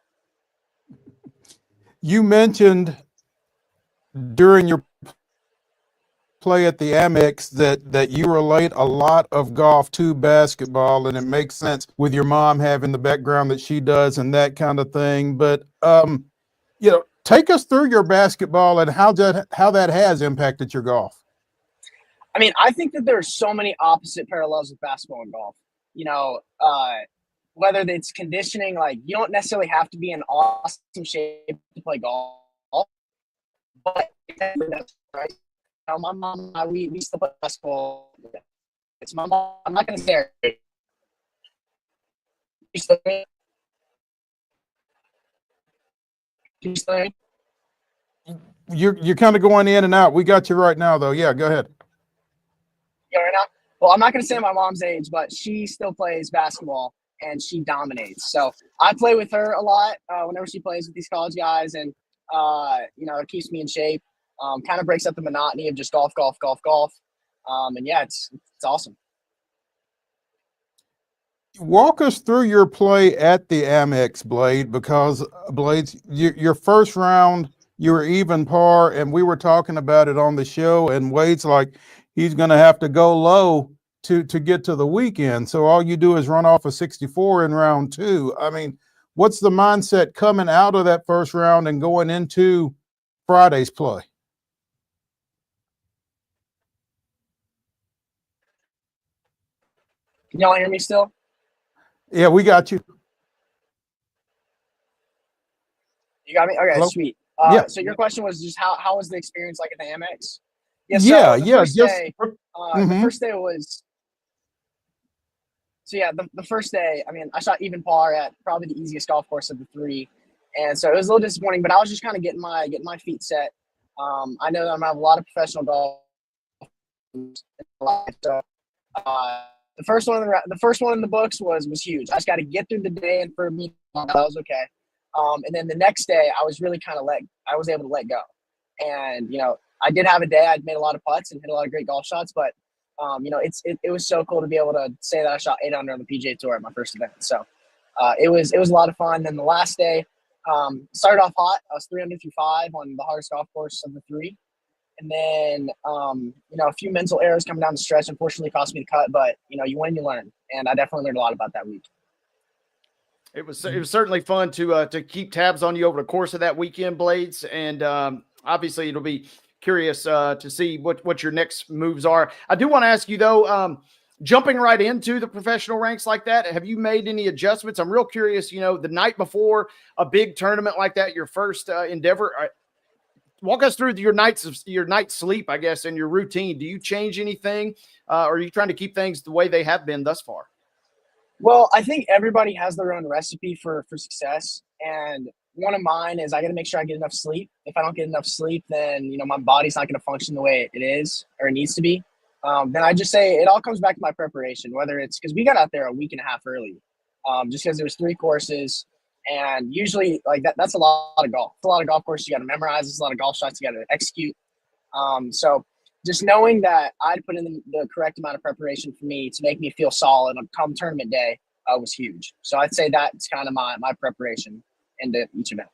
You mentioned during your play at the Amex that you relate a lot of golf to basketball, and it makes sense with your mom having the background that she does and that kind of thing. But take us through your basketball and how that has impacted your golf. I mean, I think that there are so many opposite parallels with basketball and golf. Whether it's conditioning, like, you don't necessarily have to be in awesome shape to play golf, but that's right. My mom and I, we still play basketball. It's my mom. I'm not going to say her. You're kind of going in and out. We got you right now, though. Yeah, go ahead. Yeah, right now. Well, I'm not going to say my mom's age, but she still plays basketball and she dominates. So I play with her a lot whenever she plays with these college guys, and it keeps me in shape. Kind of breaks up the monotony of just golf. And yeah, it's awesome. Walk us through your play at the Amex, Blade, because Blades, your first round, you were even par, and we were talking about it on the show, and Wade's like, he's going to have to go low to get to the weekend. So all you do is run off a 64 in round 2. I mean, what's the mindset coming out of that first round and going into Friday's play? Can y'all hear me still? Yeah, we got you. You got me? Okay, hello? Sweet. Yeah. So your question was just how was the experience like at the Amex? The first day was. So yeah, the first day, I mean, I shot even par at probably the easiest golf course of the 3, and so it was a little disappointing. But I was just kind of getting my feet set. I know that I'm gonna have a lot of professional golf. So, the first one in the books was huge. I just got to get through the day, and for me, that was okay. And then the next day, I was really I was able to let go. And I did have a day. I'd made a lot of putts and hit a lot of great golf shots, but It was so cool to be able to say that I shot 8 under on the PGA Tour at my first event. So it was a lot of fun. Then the last day started off hot. I was 3 under through 5 on the hardest golf course of the 3. And then, a few mental errors coming down the stretch unfortunately cost me the cut, but you win, you learn. And I definitely learned a lot about that week. It was certainly fun to keep tabs on you over the course of that weekend, Blades. And obviously it'll be curious to see what your next moves are. I do want to ask you though, jumping right into the professional ranks like that, have you made any adjustments? I'm real curious, the night before a big tournament like that, your first endeavor, walk us through your night's sleep, I guess, and your routine. Do you change anything? Or are you trying to keep things the way they have been thus far? Well, I think everybody has their own recipe for success. And one of mine is I got to make sure I get enough sleep. If I don't get enough sleep, then, my body's not going to function the way it is or it needs to be. Then I just say it all comes back to my preparation, whether it's because we got out there a week and a half early, just because there was 3 courses. And usually like that's a lot of golf. It's a lot of golf courses you got to memorize. It's a lot of golf shots you got to execute. So just knowing that I'd put in the correct amount of preparation for me to make me feel solid on come tournament day was huge. So I'd say that's kind of my preparation into each event.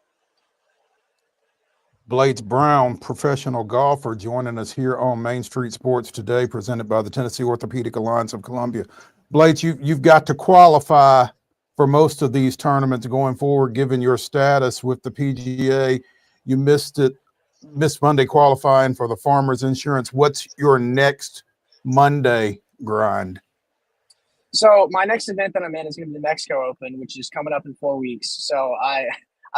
Blades Brown, professional golfer, joining us here on Main Street Sports today, presented by the Tennessee Orthopedic Alliance of Columbia. Blades, you've got to qualify for most of these tournaments going forward, given your status with the PGA. You missed Monday qualifying for the Farmers Insurance. What's your next Monday grind? So my next event that I'm in is going to be the Mexico Open, which is coming up in 4 weeks. So I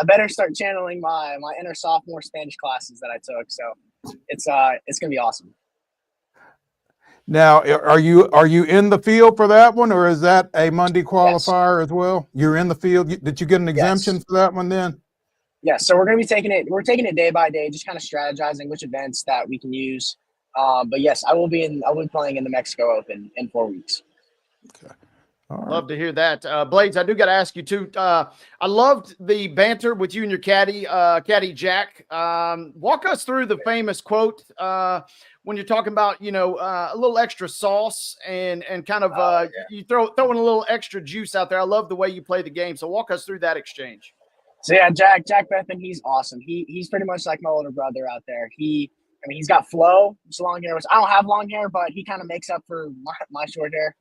better start channeling my inner sophomore Spanish classes that I took. So it's going to be awesome. Now, are you in the field for that one, or is that a Monday qualifier as well? You're in the field. Did you get an exemption for that one then? Yes. So we're going to be taking it day by day, just kind of strategizing which events that we can use. But yes, I will be playing in the Mexico Open in 4 weeks. Okay. All right. Love to hear that. Blades, I do got to ask you too. I loved the banter with you and your caddy Jack. Walk us through the famous quote when you're talking about, a little extra sauce and kind of you throwing a little extra juice out there. I love the way you play the game. So walk us through that exchange. So yeah, Jack Bethman, he's awesome. He's pretty much like my older brother out there. He's got flow, it's long hair. I don't have long hair, but he kind of makes up for my short hair.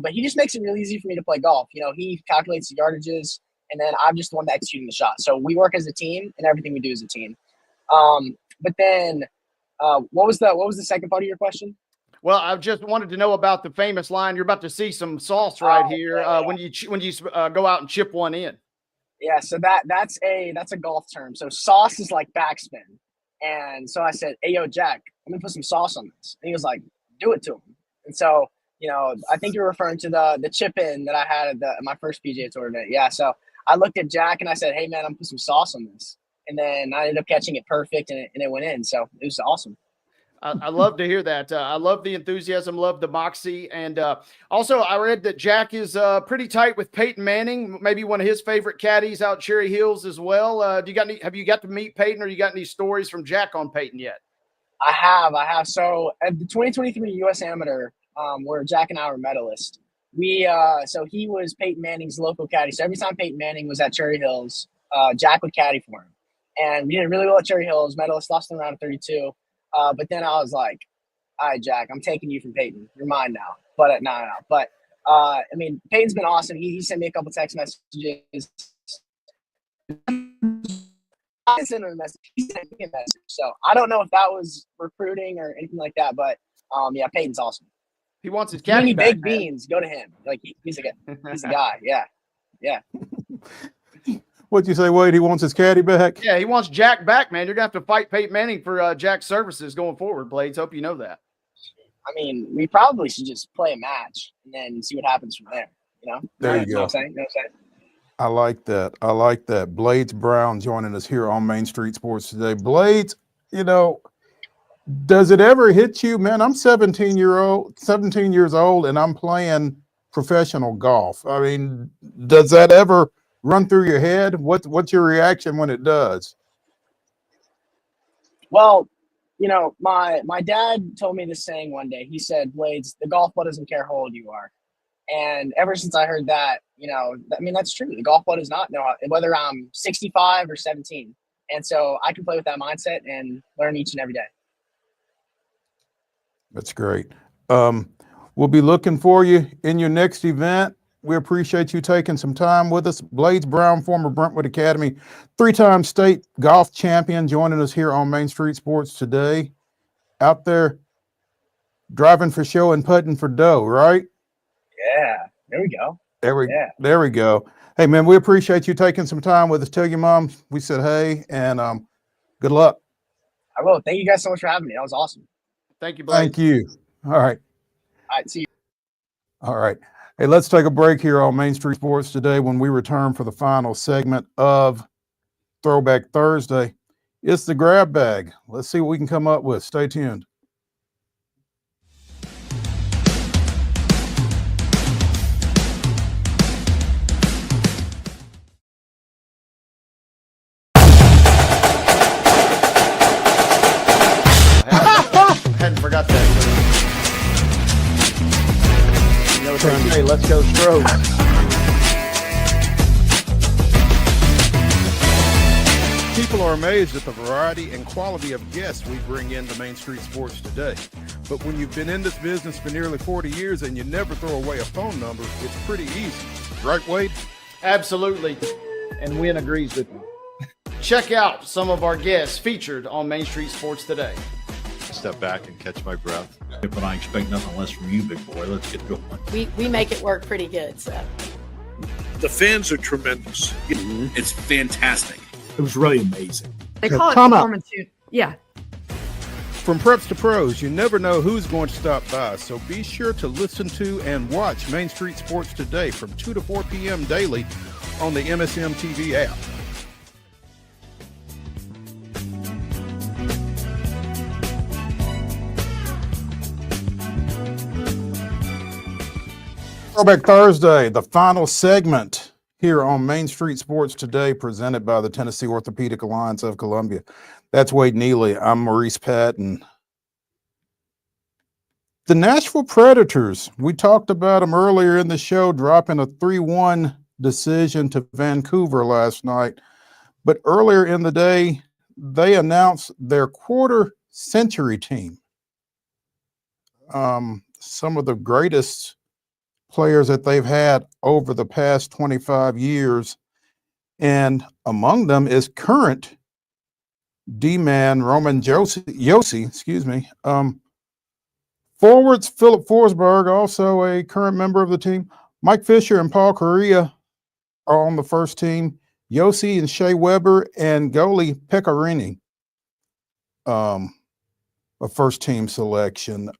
But he just makes it really easy for me to play golf. He calculates the yardages, and then I'm just the one executing the shot. So we work as a team, and everything we do is a team. But then, what was the second part of your question? Well, I just wanted to know about the famous line. You're about to see some sauce right here when you go out and chip one in. Yeah, so that's a golf term. So sauce is like backspin, and so I said, "Hey, yo, Jack, I'm gonna put some sauce on this," and he was like, "Do it to him." And so, I think you're referring to the chip in that I had at my first PGA Tour event. Yeah, so I looked at Jack and I said, "Hey, man, I'm gonna put some sauce on this," and then I ended up catching it perfect, and it went in. So it was awesome. I love to hear that. I love the enthusiasm, love the moxie. And also I read that Jack is pretty tight with Peyton Manning, maybe one of his favorite caddies out Cherry Hills as well. Have you got to meet Peyton, or you got any stories from Jack on Peyton yet? I have. So at the 2023 U.S. Amateur, where Jack and I were medalists, so he was Peyton Manning's local caddy. So every time Peyton Manning was at Cherry Hills, Jack would caddy for him. And we did really well at Cherry Hills, medalist, lost in the round of 32. But then I was like, "All right, Jack, I'm taking you from Peyton. You're mine now." But no. But Peyton's been awesome. He sent me a couple text messages. I sent him a message. He sent me a message. So I don't know if that was recruiting or anything like that. But yeah, Peyton's awesome. He wants his caddy back. Big beans. Go to him. Like he's a guy. Yeah. What'd you say, Wade? He wants his caddy back? Yeah, he wants Jack back, man. You're going to have to fight Peyton Manning for Jack's services going forward, Blades. Hope you know that. We probably should just play a match and then see what happens from there. There you go. Know what I'm saying? I like that. Blades Brown joining us here on Main Street Sports today. Blades, does it ever hit you, man? I'm 17 years old, and I'm playing professional golf. Does that ever run through your head? What's your reaction when it does? Well, you know, my dad told me this saying one day. He said, Blades, the golf ball doesn't care how old you are. And ever since I heard that, you know, I mean, that's true. The golf ball does not know whether I'm 65 or 17. And so I can play with that mindset and learn each and every day. That's great. We'll be looking for you in your next event. We appreciate you taking some time with us. Blades Brown, former Brentwood Academy, 3-time state golf champion, joining us here on Main Street Sports today. Out there driving for show and putting for dough, right? Yeah, there we go. There we go. Hey, man, we appreciate you taking some time with us. Tell your mom we said hey, and good luck. I will. Thank you guys so much for having me. That was awesome. Thank you, Blake. Thank you. All right. All right, see you. All right. Hey, let's take a break here on Main Street Sports today. When we return for the final segment of Throwback Thursday, it's the grab bag. Let's see what we can come up with. Stay tuned. Hadn't forgot that. You know what they say, let's go Strokes. People are amazed at the variety and quality of guests we bring into Main Street Sports today. But when you've been in this business for nearly 40 years and you never throw away a phone number, it's pretty easy. Right, Wade? Absolutely. And Wynn agrees with me. Check out some of our guests featured on Main Street Sports today. Step back and catch my breath. But I expect nothing less from you, big boy. Let's get going. We make it work pretty good. So the fans are tremendous. It's fantastic. It was really amazing. They call it performance. Yeah. From preps to pros, you never know who's going to stop by, so be sure to listen to and watch Main Street Sports today from 2 to 4 p.m. daily on the MSM TV app. Throwback Thursday, the final segment here on Main Street Sports today, presented by the Tennessee Orthopedic Alliance of Columbia. That's Wade Neely. I'm Maurice Patton. The Nashville Predators, we talked about them earlier in the show, dropping a 3-1 decision to Vancouver last night. But earlier in the day, they announced their quarter-century team. Some of the greatest players that they've had over the past 25 years. And among them is current D-man Roman Josi, excuse me. Forwards, Philip Forsberg, also a current member of the team. Mike Fisher and Paul Correa are on the first team. Josi and Shea Weber and goalie Pekka Rinne, a first-team selection.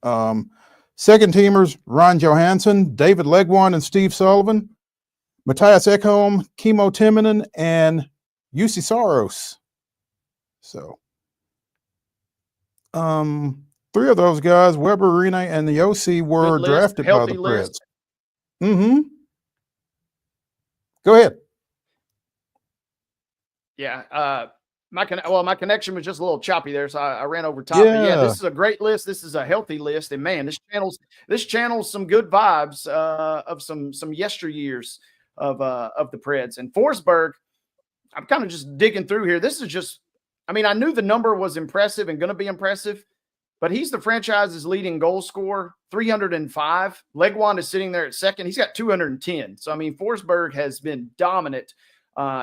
Second teamers, Ron Johansson, David Legwand, and Steve Sullivan, Matthias Ekholm, Kimmo Timonen, and Jussi Saros. So, three of those guys, Weber, Rinne, and the OC, were drafted by the Preds. Go ahead. Yeah. My connection was just a little choppy there, so I ran over top. Yeah. But yeah, this is a great list. This is a healthy list, and man, this channels some good vibes of some yesteryears of the Preds. And Forsberg, I'm kind of just digging through here. This is just, I mean, I knew the number was impressive and going to be impressive, but he's the franchise's leading goal scorer, 305. Legwand is sitting there at second. He's got 210. So I mean, Forsberg has been dominant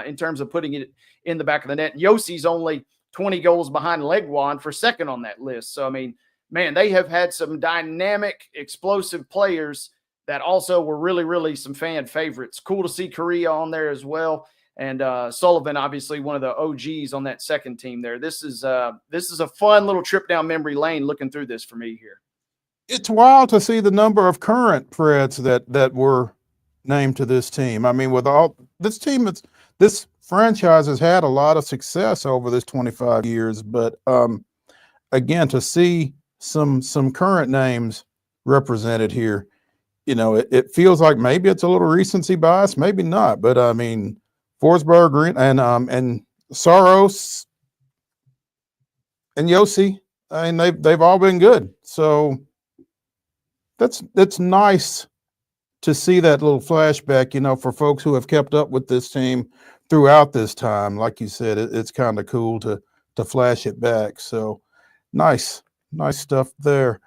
in terms of putting it in the back of the net. Yossi's only 20 goals behind Legwand for second on that list. So, I mean, man, they have had some dynamic, explosive players that also were really, really some fan favorites. Cool to see Correa on there as well. And Sullivan, obviously one of the OGs on that second team there. This is a fun little trip down memory lane looking through this for me here. It's wild to see the number of current Preds that were named to this team. I mean, with all this team, this franchise has had a lot of success over this 25 years, but again, to see some current names represented here, you know, it feels like maybe it's a little recency bias, maybe not, but I mean, Forsberg and Saros and Josi, I mean, they've all been good. So that's nice to see that little flashback, for folks who have kept up with this team throughout this time. Like you said, it's kind of cool to flash it back. So nice stuff there.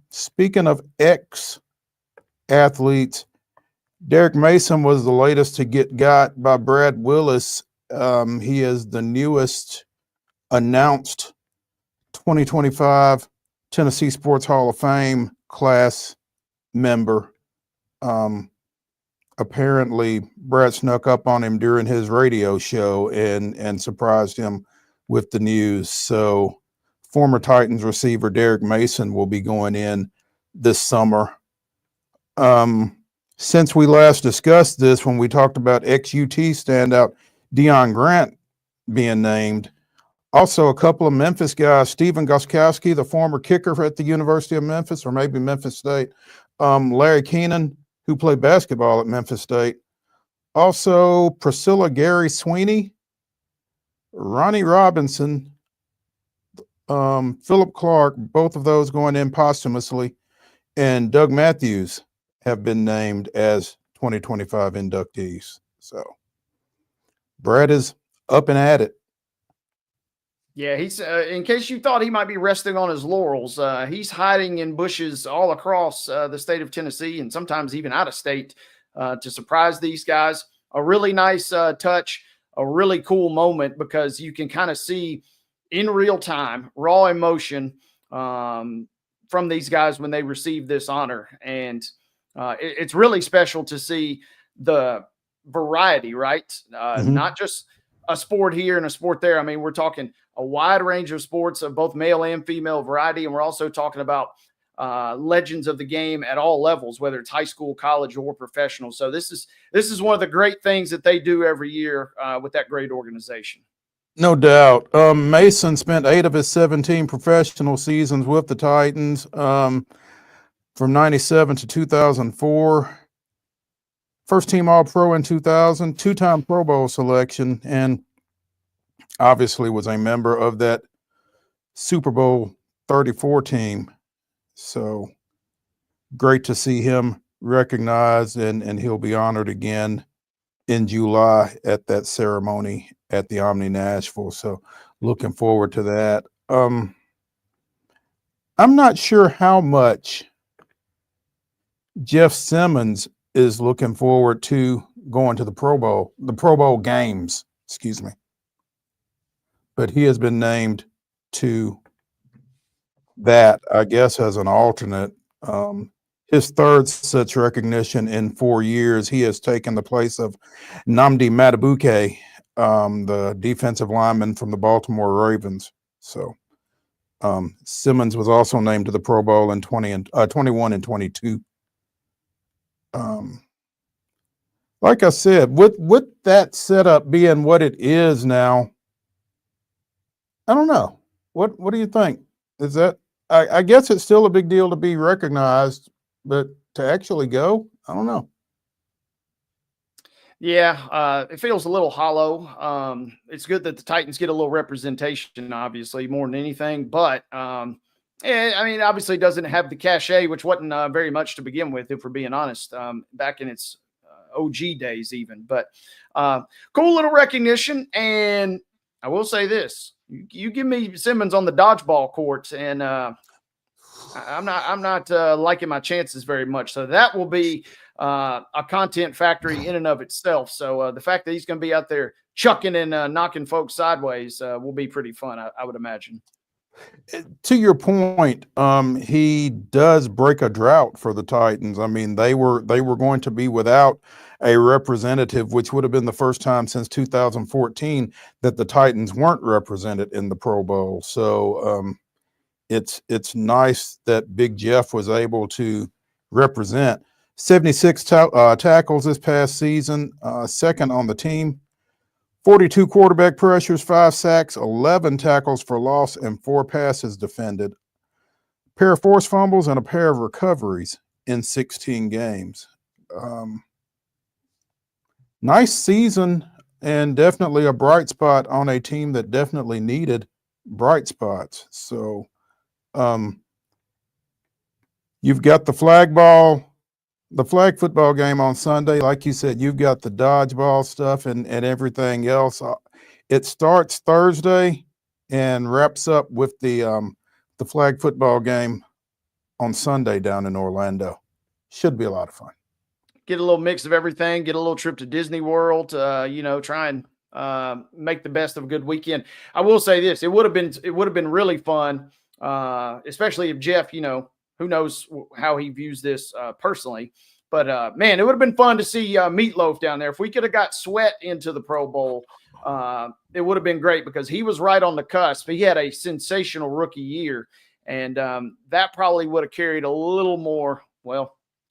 Speaking of ex-athletes, Derek Mason was the latest to get got by Brad Willis. He is the newest announced 2025 Tennessee Sports Hall of Fame class member. Apparently Brad snuck up on him during his radio show and surprised him with the news. So former Titans receiver Derek Mason will be going in this summer. Since we last discussed this, when we talked about ex-UT standout Deion Grant being named, also a couple of Memphis guys, Stephen Gostkowski, the former kicker at the University of Memphis, or maybe Memphis State, Larry Keenan, who played basketball at Memphis State, also Priscilla Gary Sweeney, Ronnie Robinson, Philip Clark, both of those going in posthumously, and Doug Matthews have been named as 2025 inductees. So Brad is up and at it. Yeah, he's in case you thought he might be resting on his laurels, he's hiding in bushes all across the state of Tennessee and sometimes even out of state to surprise these guys. A really nice touch, a really cool moment, because you can kind of see in real time, raw emotion from these guys when they receive this honor. And it's really special to see the variety, right? Not just a sport here and a sport there. I mean, we're talking a wide range of sports of both male and female variety. And we're also talking about legends of the game at all levels, whether it's high school, college, or professional. So this is one of the great things that they do every year with that great organization. No doubt. Mason spent 8 of his 17 professional seasons with the Titans from 97 to 2004. First team All-Pro in 2000, 2-time Pro Bowl selection, and obviously was a member of that Super Bowl 34 team. So great to see him recognized, and he'll be honored again in July at that ceremony at the Omni Nashville. So looking forward to that. I'm not sure how much Jeff Simmons is looking forward to going to the Pro Bowl games, excuse me. But he has been named to that, I guess, as an alternate. His third such recognition in 4 years. He has taken the place of Nnamdi Madubuike, the defensive lineman from the Baltimore Ravens. So Simmons was also named to the Pro Bowl in 21 and 22. Like I said, with that setup being what it is now, I don't know. What do you think? Is that I guess it's still a big deal to be recognized, but to actually go, I don't know. Yeah, it feels a little hollow. It's good that the Titans get a little representation, obviously, more than anything. But, I mean, obviously doesn't have the cachet, which wasn't very much to begin with, if we're being honest, back in its OG days even. But cool little recognition. And I will say this. You give me Simmons on the dodgeball court, and I'm not liking my chances very much. So that will be a content factory in and of itself. So the fact that he's going to be out there chucking and knocking folks sideways will be pretty fun, I would imagine. To your point, he does break a drought for the Titans. I mean, they were going to be without a representative, which would have been the first time since 2014 that the Titans weren't represented in the Pro Bowl. So it's nice that Big Jeff was able to represent. 76 tackles this past season, second on the team. 42 quarterback pressures, 5 sacks, 11 tackles for loss, and 4 passes defended. A pair of forced fumbles and a pair of recoveries in 16 games. Nice season, and definitely a bright spot on a team that definitely needed bright spots. So you've got the flag football game on Sunday. Like you said, you've got the dodgeball stuff and everything else. It starts Thursday and wraps up with the flag football game on Sunday down in Orlando. Should be a lot of fun. Get a little mix of everything, get a little trip to Disney World, try and make the best of a good weekend. I will say this, it would have been really fun, especially if Jeff, who knows how he views this personally, but man, it would have been fun to see Meatloaf down there. If we could have got Sweat into the Pro Bowl, it would have been great because he was right on the cusp. He had a sensational rookie year, and that probably would have carried a little more,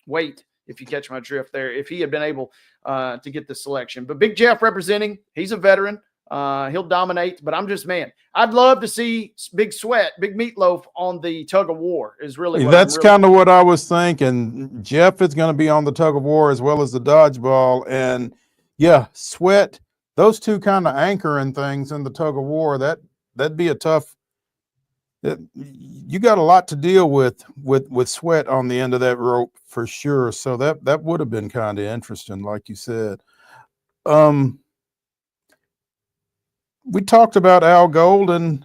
weight, if you catch my drift there, if he had been able to get the selection. But Big Jeff representing, he's a veteran. He'll dominate, but I'm just, man, I'd love to see Big Sweat, Big Meatloaf on the tug of war is really what That's kind of what I was thinking. Jeff is going to be on the tug of war as well as the dodgeball. And yeah, Sweat, those two kind of anchoring things in the tug of war, that'd be a tough, you got a lot to deal with Sweat on the end of that rope for sure. So that would have been kind of interesting, like you said. We talked about Al Golden,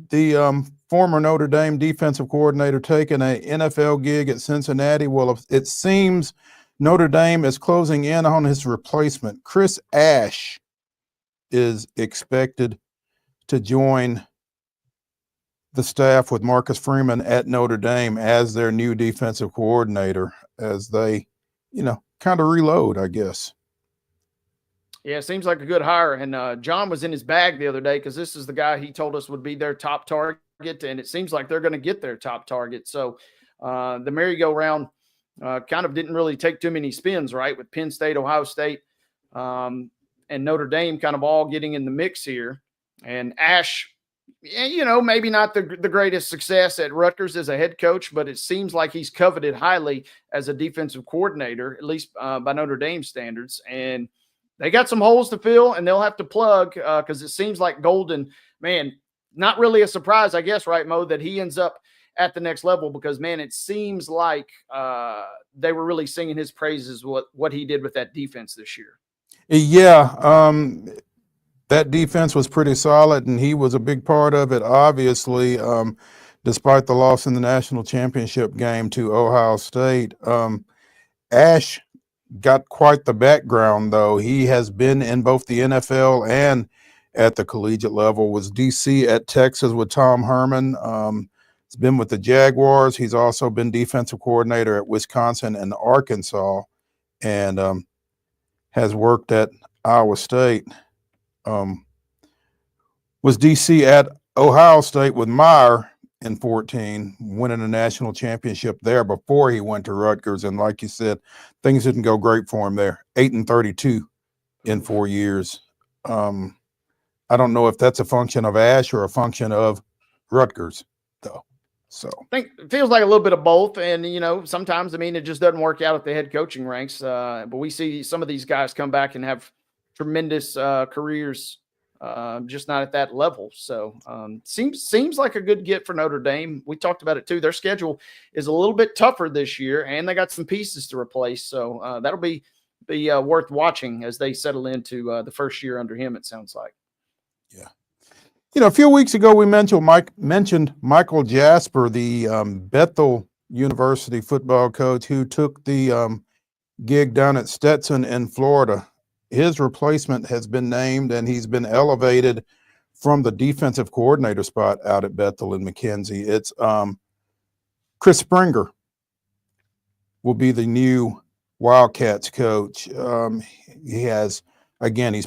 the former Notre Dame defensive coordinator, taking an NFL gig at Cincinnati. Well, it seems Notre Dame is closing in on his replacement. Chris Ash is expected to join the staff with Marcus Freeman at Notre Dame as their new defensive coordinator, as they, kind of reload, I guess. Yeah, it seems like a good hire. And John was in his bag the other day because this is the guy he told us would be their top target, and it seems like they're going to get their top target. So the merry-go-round kind of didn't really take too many spins, right, with Penn State, Ohio State, and Notre Dame kind of all getting in the mix here. And Ash, maybe not the greatest success at Rutgers as a head coach, but it seems like he's coveted highly as a defensive coordinator, at least by Notre Dame standards. And they got some holes to fill, and they'll have to plug because it seems like Golden, man, not really a surprise, I guess, right, Mo, that he ends up at the next level because, man, it seems like they were really singing his praises what he did with that defense this year. Yeah, that defense was pretty solid, and he was a big part of it, obviously, despite the loss in the national championship game to Ohio State. Ash got quite the background, though. He has been in both the NFL and at the collegiate level, was DC at Texas with Tom Herman. He's been with the Jaguars. He's also been defensive coordinator at Wisconsin and Arkansas, and has worked at Iowa State. Was DC at Ohio State with Meyer in 2014, winning a national championship there before he went to Rutgers. And like you said, things didn't go great for him there. 8-32 in 4 years. I don't know if that's a function of Ash or a function of Rutgers, though. So I think it feels like a little bit of both. And, sometimes, it just doesn't work out at the head coaching ranks. But we see some of these guys come back and have tremendous careers, just not at that level. So seems like a good get for Notre Dame. We talked about it too. Their schedule is a little bit tougher this year, and they got some pieces to replace. So that'll be worth watching as they settle into the first year under him, it sounds like. Yeah. A few weeks ago, we mentioned Michael Jasper, the Bethel University football coach who took the gig down at Stetson in Florida. His replacement has been named, and he's been elevated from the defensive coordinator spot out at Bethel and McKenzie. It's Chris Springer will be the new Wildcats coach. He's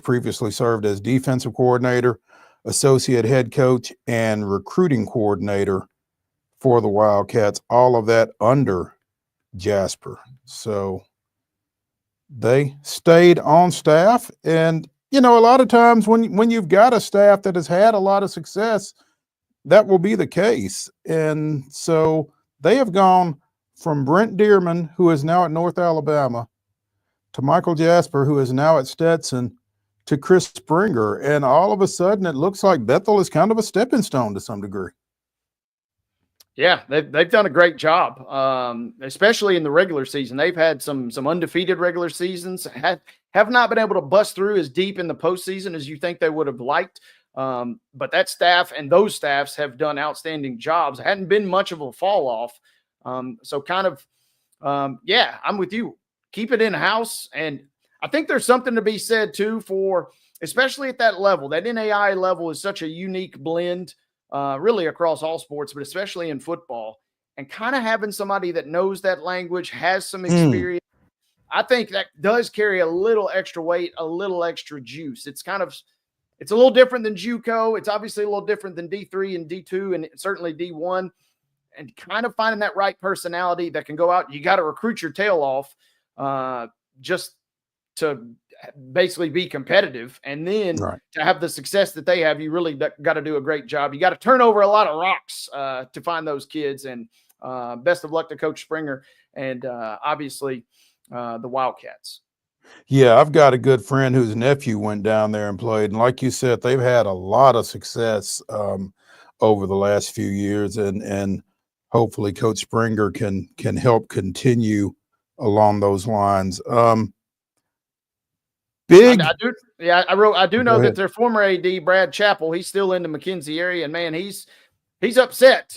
previously served as defensive coordinator, associate head coach, and recruiting coordinator for the Wildcats, all of that under Jasper. So they stayed on staff. And, a lot of times when you've got a staff that has had a lot of success, that will be the case. And so they have gone from Brent Dearman, who is now at North Alabama, to Michael Jasper, who is now at Stetson, to Chris Springer. And all of a sudden, it looks like Bethel is kind of a stepping stone to some degree. Yeah, they've done a great job, especially in the regular season. They've had some undefeated regular seasons, have not been able to bust through as deep in the postseason as you think they would have liked. But that staff and those staffs have done outstanding jobs. Hadn't been much of a fall off. So kind of, yeah, I'm with you. Keep it in-house. And I think there's something to be said, too, for especially at that level. That NAI level is such a unique blend, really across all sports, but especially in football. And kind of having somebody that knows that language, has some experience, I think that does carry a little extra weight, a little extra juice. It's a little different than JUCO. It's obviously a little different than D3 and D2 and certainly D1. And kind of finding that right personality that can go out. You got to recruit your tail off just to basically be competitive. And then to have the success that they have, you really got to do a great job. You got to turn over a lot of rocks to find those kids. And best of luck to Coach Springer and obviously the Wildcats. Yeah, I've got a good friend whose nephew went down there and played. And like you said, they've had a lot of success over the last few years. And hopefully Coach Springer can help continue along those lines. I do know that their former AD, Brad Chappell, he's still in the McKenzie area. And man, he's upset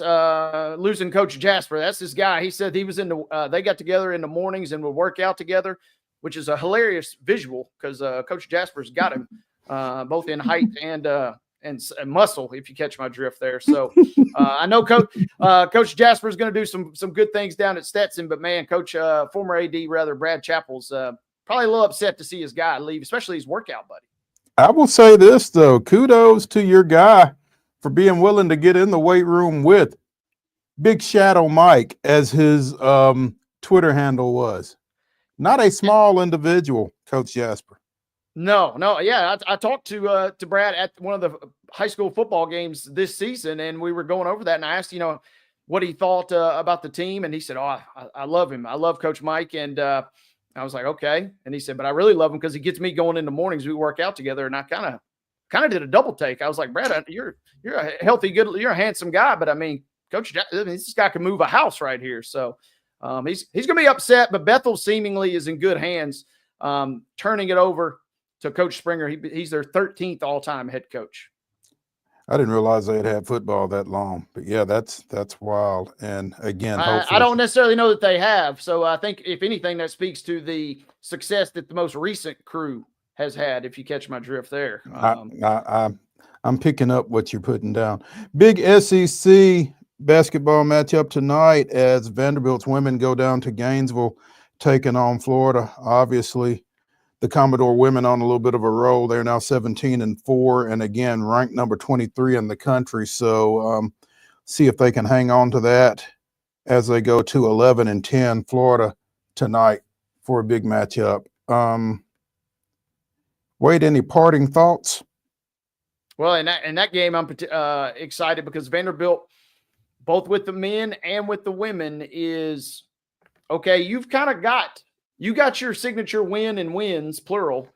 losing Coach Jasper. That's his guy. He said he was they got together in the mornings and would work out together, which is a hilarious visual because Coach Jasper's got him both in height and muscle, if you catch my drift there. So I know Coach Jasper is going to do some good things down at Stetson, but man, former AD Brad Chappell's probably a little upset to see his guy leave, especially his workout buddy. I will say this though, kudos to your guy for being willing to get in the weight room with Big Shadow Mike, as his Twitter handle was. Not a small individual, Coach Jasper. No. Yeah, I talked to Brad at one of the high school football games this season, and we were going over that, and I asked, what he thought about the team, and he said, I love him. I love Coach Mike, and I was like, okay. And he said, but I really love him because he gets me going in the mornings. We work out together, and I kind of did a double take. I was like, Brad, you're a healthy, you're a handsome guy, but I mean, this guy can move a house right here. So he's going to be upset, but Bethel seemingly is in good hands, turning it over to Coach Springer. He's their 13th all-time head coach. I didn't realize they had football that long, but yeah, that's wild. And again, I don't necessarily know that they have. So I think if anything, that speaks to the success that the most recent crew has had, if you catch my drift there. I'm picking up what you're putting down. Big SEC basketball matchup tonight as Vanderbilt's women go down to Gainesville, taking on Florida. Obviously, the Commodore women on a little bit of a roll. They're now 17-4, and again, ranked number 23 in the country. So see if they can hang on to that as they go to 11-10 Florida tonight for a big matchup. Wade, any parting thoughts? Well, in that game, I'm excited because Vanderbilt, both with the men and with the women, is okay. You've kind of got your signature win and wins, plural,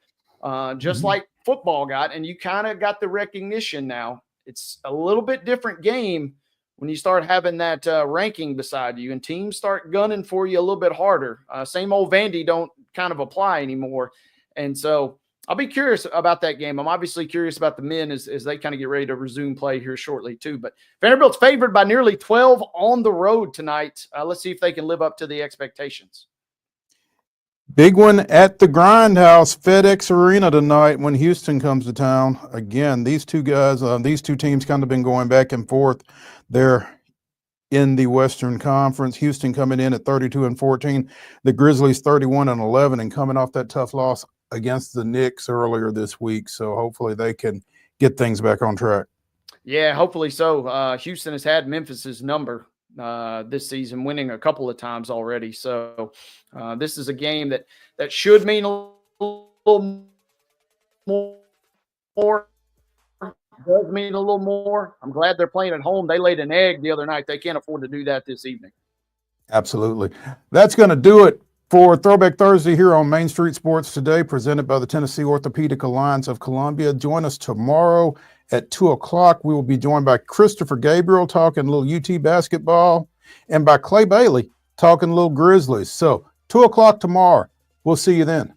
just like football got, and you kind of got the recognition now. It's a little bit different game when you start having that ranking beside you and teams start gunning for you a little bit harder. Same old Vandy don't kind of apply anymore. And so I'll be curious about that game. I'm obviously curious about the men as they kind of get ready to resume play here shortly too. But Vanderbilt's favored by nearly 12 on the road tonight. Let's see if they can live up to the expectations. Big one at the Grindhouse, FedEx Arena tonight when Houston comes to town. Again, these two guys, these two teams kind of been going back and forth. They're in the Western Conference. Houston coming in at 32-14. The Grizzlies 31-11 and coming off that tough loss against the Knicks earlier this week. So hopefully they can get things back on track. Yeah, hopefully so. Houston has had Memphis's number this season, winning a couple of times already. So this is a game that should mean a little more. Does mean a little more. I'm glad they're playing at home. They laid an egg the other night. They can't afford to do that this evening. Absolutely. That's going to do it For Throwback Thursday here on Main Street Sports Today, presented by the Tennessee Orthopedic Alliance of Columbia. Join us tomorrow at 2 o'clock. We will be joined by Christopher Gabriel talking a little UT basketball and by Clay Bailey talking a little Grizzlies. So 2 o'clock tomorrow. We'll see you then.